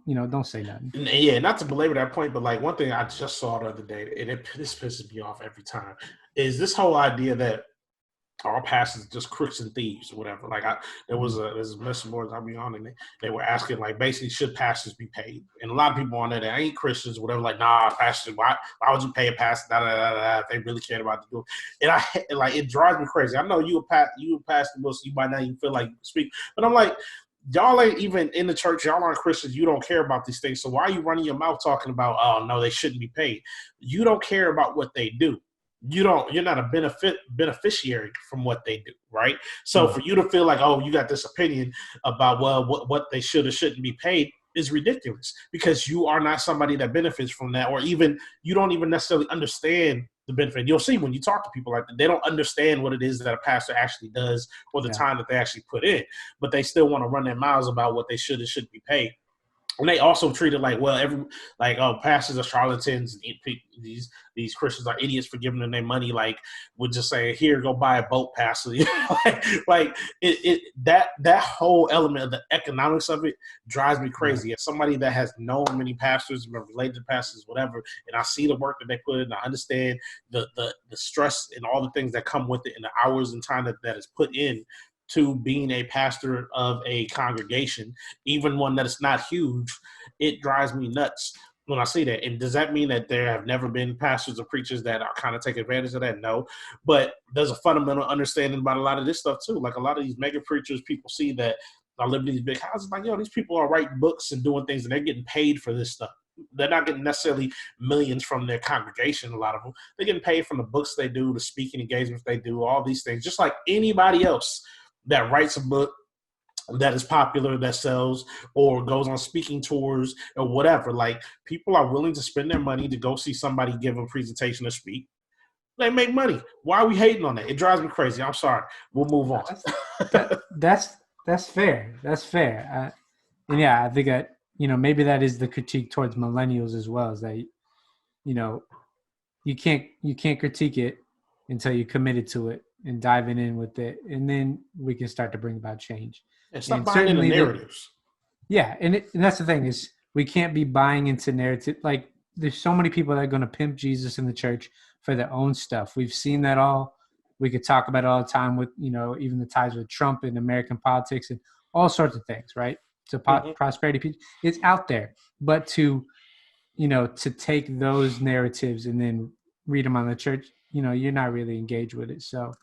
A: say nothing.
G: Yeah, not to belabor that point, but like, one thing I just saw the other day, and this pisses me off every time, is this whole idea that all pastors are just crooks and thieves or whatever. Like, there's a message board I'll be on, and they were asking, like, basically, should pastors be paid? And a lot of people on there that ain't Christians or whatever, like, nah, pastors, why would you pay a pastor? If they really cared about the doing. And it drives me crazy. I know you a pastor, so you might not even feel like you speak, but I'm like, y'all ain't even in the church. Y'all aren't Christians. You don't care about these things. So why are you running your mouth talking about, oh no, they shouldn't be paid? You don't care about what they do. You're not a beneficiary from what they do, right? So for you to feel like, oh, you got this opinion about, well, what they should or shouldn't be paid is ridiculous, because you are not somebody that benefits from that, or even you don't even necessarily understand the benefit. You'll see when you talk to people like that, they don't understand what it is that a pastor actually does, or the time that they actually put in, but they still want to run their mouths about what they should or shouldn't be paid. And they also treat it like, well, pastors are charlatans, and these Christians are idiots for giving them their money. Like, we're just saying, here, go buy a boat, pastor. That whole element of the economics of it drives me crazy. As somebody that has known many pastors, been related to pastors, whatever, and I see the work that they put in, I understand the stress and all the things that come with it, and the hours and time that is put in to being a pastor of a congregation, even one that is not huge. It drives me nuts when I see that. And does that mean that there have never been pastors or preachers that are kind of take advantage of that? No. But there's a fundamental understanding about a lot of this stuff too. Like, a lot of these mega preachers, people see that I live in these big houses, like, these people are writing books and doing things, and they're getting paid for this stuff. They're not getting necessarily millions from their congregation, a lot of them. They're getting paid from the books they do, the speaking engagements they do, all these things, just like anybody else that writes a book that is popular, that sells, or goes on speaking tours or whatever. Like, people are willing to spend their money to go see somebody give a presentation or speak. They make money. Why are we hating on that? It drives me crazy. I'm sorry. We'll move on.
A: That's fair. That's fair. And yeah, I think that, maybe that is the critique towards millennials as well, is that, you can't critique it until you're committed to it and diving in with it. And then we can start to bring about change.
G: Yeah, stop
A: And
G: buying into
A: certainly
G: narratives.
A: And that's the thing is we can't be buying into narrative. Like there's so many people that are going to pimp Jesus in the church for their own stuff. We've seen that all. We could talk about it all the time with, even the ties with Trump and American politics and all sorts of things, right? So prosperity, it's out there. But to take those narratives and then read them on the church, you're not really engaged with it. So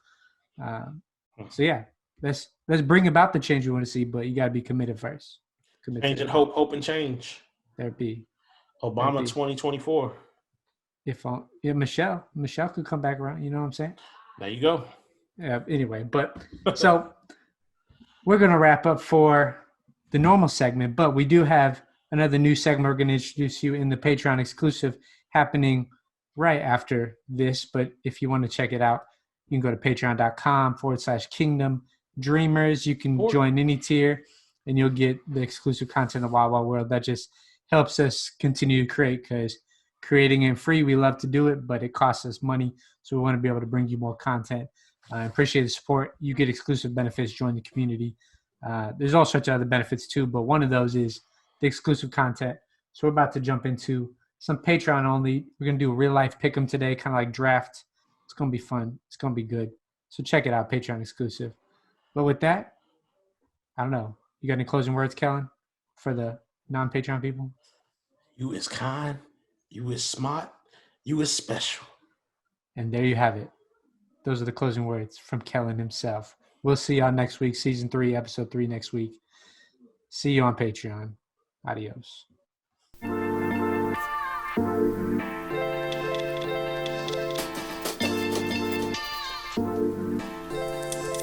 A: yeah, let's bring about the change we want to see, but you got to be committed first.
G: Change and hope and change.
A: There be
G: Obama 2024.
A: Michelle could come back around. You know what I'm saying?
G: There you go.
A: Yeah. Anyway, but so we're gonna wrap up for the normal segment, but we do have another new segment we're going to introduce you in the Patreon exclusive happening right after this. But if you want to check it out, you can go to patreon.com/Kingdom Dreamers. You can join any tier and you'll get the exclusive content of Wild Wild World. That just helps us continue to create, because creating it free, we love to do it, but it costs us money. So we want to be able to bring you more content. I appreciate the support. You get exclusive benefits, join the community. There's all sorts of other benefits too, but one of those is the exclusive content. So we're about to jump into some Patreon only. We're going to do a real life pick'em today, kind of like draft. It's going to be fun. It's going to be good. So check it out, Patreon exclusive. But with that, I don't know. You got any closing words, Kellen, for the non-Patreon people?
G: You is kind. You is smart. You is special.
A: And there you have it. Those are the closing words from Kellen himself. We'll see y'all next week, season 3, episode 3 next week. See you on Patreon. Adios.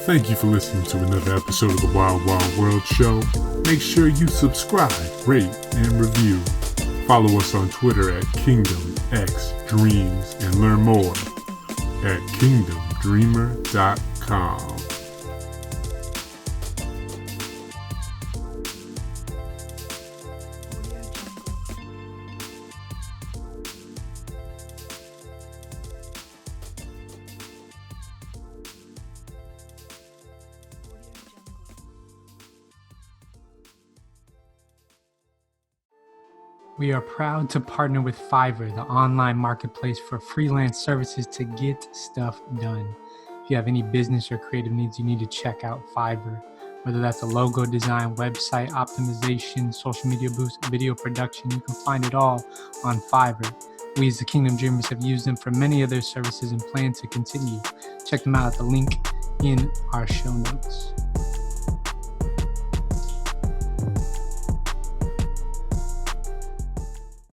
I: Thank you for listening to another episode of the Wild Wild World Show. Make sure you subscribe, rate, and review. Follow us on Twitter at KingdomXDreams and learn more at KingdomDreamer.com.
A: We are proud to partner with Fiverr, the online marketplace for freelance services to get stuff done. If you have any business or creative needs, you need to check out Fiverr. Whether that's a logo design, website optimization, social media boost, video production, you can find it all on Fiverr. We as the Kingdom Dreamers have used them for many other services and plan to continue. Check them out at the link in our show notes.